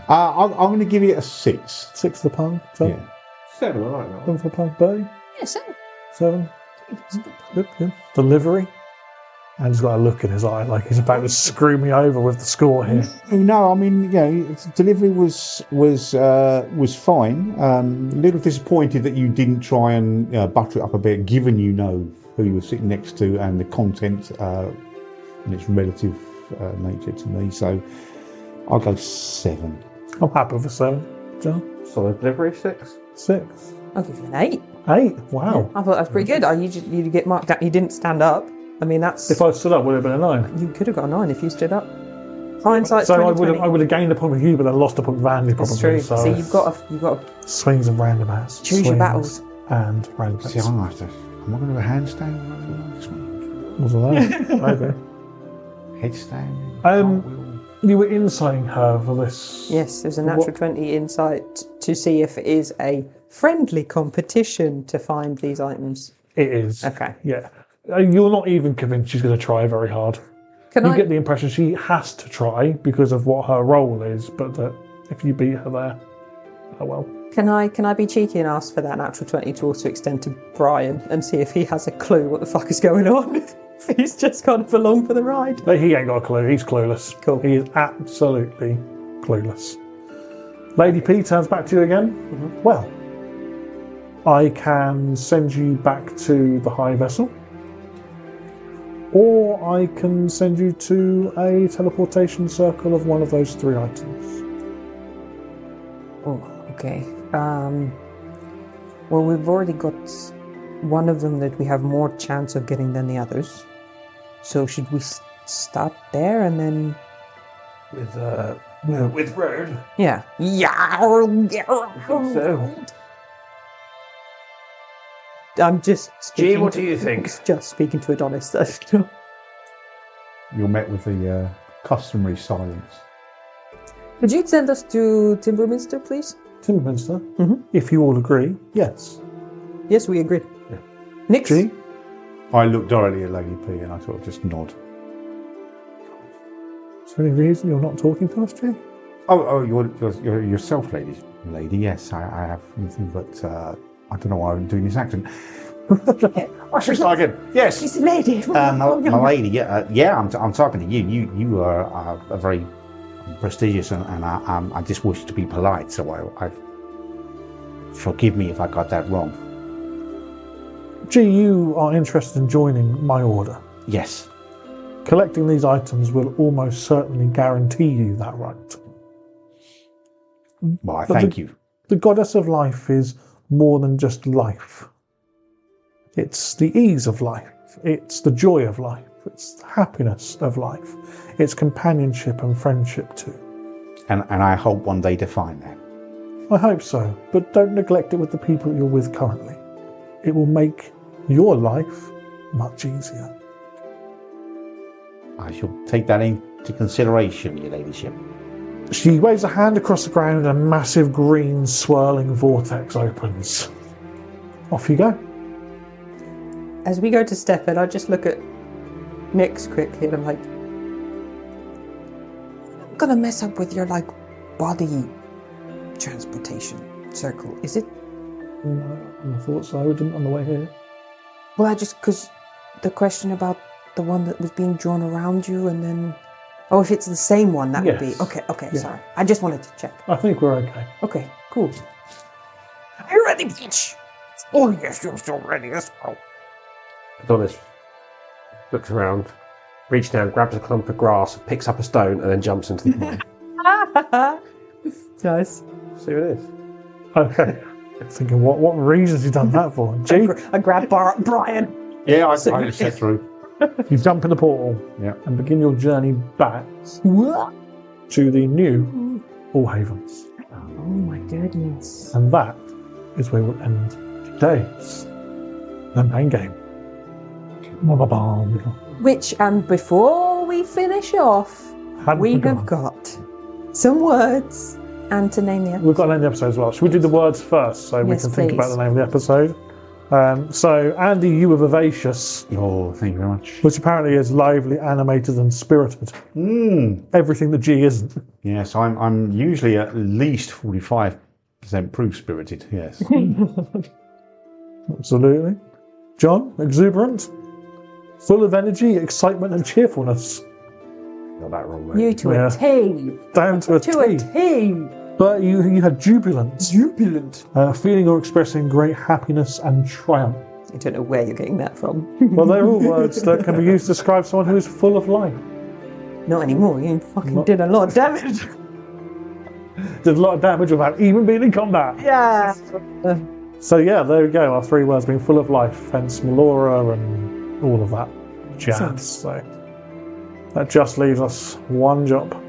I'm going to give it a 6. 6 for the pun. 7. Yeah. 7, I like that 7 one. for the pun. Bertie? Yeah, 7. 7. Good. Delivery. And he's got a look in his eye like he's about to screw me over with the score here. No, I mean, delivery was fine. A little disappointed that you didn't try and butter it up a bit, given you know who you were sitting next to and the content and its relative nature to me. So I'll go 7. I'm happy with a 7. John? Solid delivery, 6. 6. I'll give you an 8. 8? Wow. I thought that was pretty good. You get marked out. You didn't stand up. I mean, that's. If I stood up, would it have been a 9? You could have got a 9 if you stood up. Hindsight's So I 20/20. would have gained a point with you, but then lost a point with Andy probably. That's true. So See, you've got to swings and roundabouts. choose your battles. And roundabouts. See, am I going to do a handstand? Was it that? Maybe. Headstand? You were inciting her for this. Yes, there's a natural 20 insight to see if it is a friendly competition to find these items. It is. Okay. Yeah. You're not even convinced she's going to try very hard. You get the impression she has to try because of what her role is, but that if you beat her there, oh well. Can I be cheeky and ask for that natural 20 to also extend to Brian and see if he has a clue what the fuck is going on? If he's just kind of along for the ride. But he ain't got a clue. He's clueless. Cool. He is absolutely clueless. Lady P turns back to you again. Mm-hmm. Well, I can send you back to the high vessel, or I can send you to a teleportation circle of one of those 3 items. Oh, okay. Well, we've already got one of them that we have more chance of getting than the others. So should we start there and then... With Road? Yeah. So. I'm just speaking Gee, what do you think? Just speaking to Adonis. You're met with the customary silence. Could you send us to Timberminster, please? Timberminster? Mm-hmm. If you all agree, yes. Yes, we agree. Yeah. Nix? G? I look directly at Lady P and I sort of just nod. Is there any reason you're not talking to us, G? Oh, you're yourself, lady. Yes, I have anything, but I don't know why I'm doing this accent. I should start again. Yes. She's a lady. My lady, yeah, I'm talking to you. You are a very prestigious, and I just wish to be polite. So I forgive me if I got that wrong. G, you are interested in joining my order. Yes. Collecting these items will almost certainly guarantee you that right. Well, thank you. The goddess of life is more than just life. It's the ease of life. It's the joy of life. It's the happiness of life. It's companionship and friendship too. And I hope one day to find that. I hope so, but don't neglect it with the people you're with currently. It will make your life much easier. I shall take that into consideration, your ladyship. She waves a hand across the ground and a massive green swirling vortex opens. Off you go. As we go to step in, I just look at Nyx quickly and I'm like, I'm gonna mess up with your, body transportation circle, is it? No, I thought so. I didn't on the way here. Well, because the question about the one that was being drawn around you and then... Oh, if it's the same one, that would be... Okay, Yeah. sorry. I just wanted to check. I think we're okay. Okay, cool. Are you ready, bitch? Oh, yes, you're so ready. Let's go. Adonis looks around, reaches down, grabs a clump of grass, picks up a stone, and then jumps into the pond. nice. See what it is. Okay. Thinking, what reasons you done that for? G, I grab Brian. Yeah, I just set through. you jump in the portal and begin your journey back to the new All Havens. Oh my goodness. And that is where we'll end today's the main game. Which, and before we finish off, we have got some words and to name the episode. We've got to name the episode as well. Should we do the words first so we can think about the name of the episode? So, Andy, you were vivacious. Oh, thank you very much. Which apparently is lively, animated, and spirited. Everything that G isn't. Yes, I'm usually at least 45% proof spirited, yes. Absolutely. John, exuberant, full of energy, excitement, and cheerfulness. Got that wrong, mate. You to a T. Down to a To a T. T. But you had jubilant. Feeling or expressing great happiness and triumph. I don't know where you're getting that from. Well, they're all words that can be used to describe someone who is full of life. Not anymore. You fucking did a lot of damage. Did a lot of damage without even being in combat. Yeah. So yeah, there we go. Our 3 words being full of life, hence Melora and all of that jazz. So that just leaves us one job.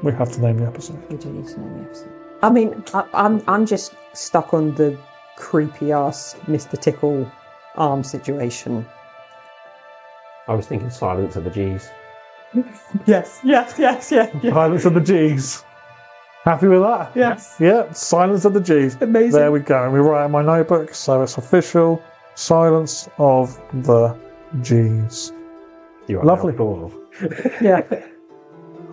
We have to name the episode. We do need to name the episode. I mean, I'm just stuck on the creepy ass Mr. Tickle arm situation. I was thinking Silence of the G's. Yes. Silence of the G's. Happy with that? Yes. Yeah, Silence of the G's. Amazing. There we go. And we write in my notebook, so it's official. Silence of the G's. You are Lovely. Yeah.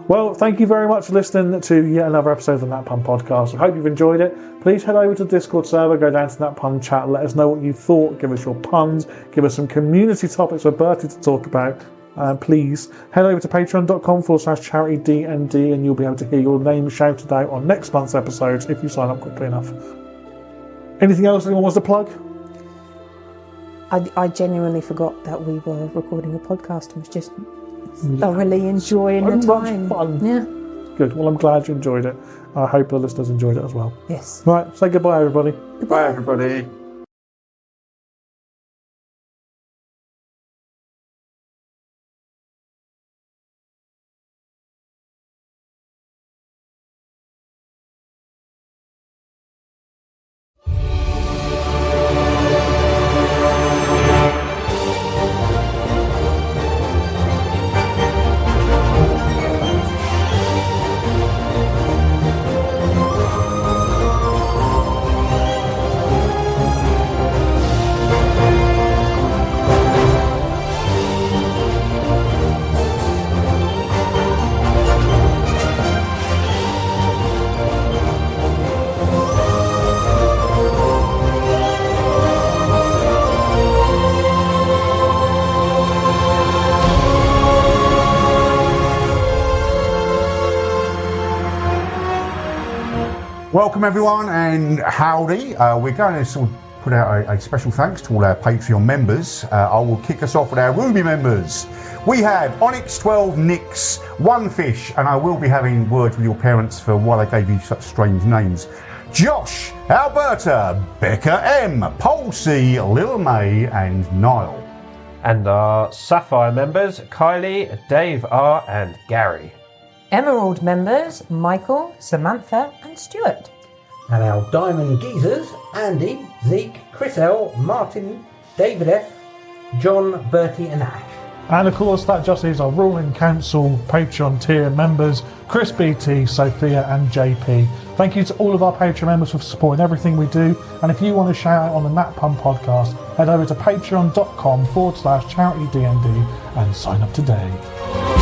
Well, thank you very much for listening to yet another episode of the Nat Pun Podcast. I hope you've enjoyed it. Please head over to the Discord server, go down to Nat Pun chat, let us know what you thought, give us your puns, give us some community topics for Bertie to talk about. Please head over to patreon.com/CharityDND and you'll be able to hear your name shouted out on next month's episodes if you sign up quickly enough. Anything else anyone wants to plug? I genuinely forgot that we were recording a podcast and was just thoroughly enjoying the time. Fun. Yeah. Good. Well, I'm glad you enjoyed it. I hope the listeners enjoyed it as well. Yes. Right. Say goodbye, everybody. Bye, everybody. Welcome everyone and howdy. We're going to sort of put out a special thanks to all our Patreon members. I will kick us off with our Ruby members. We have Onyx12 Nix, One Fish, and I will be having words with your parents for why they gave you such strange names. Josh, Alberta, Becca M, Paul C, Lil May and Niall. And our Sapphire members, Kylie, Dave R and Gary. Emerald members, Michael, Samantha and Stuart. And our Diamond Geezers, Andy, Zeke, Chris L, Martin, David F, John, Bertie and Ash. And of course, that just is our ruling council Patreon tier members, Chris BT, Sophia and JP. Thank you to all of our Patreon members for supporting everything we do. And if you want to shout out on the Nat Pun podcast, head over to patreon.com/charitydnd and sign up today.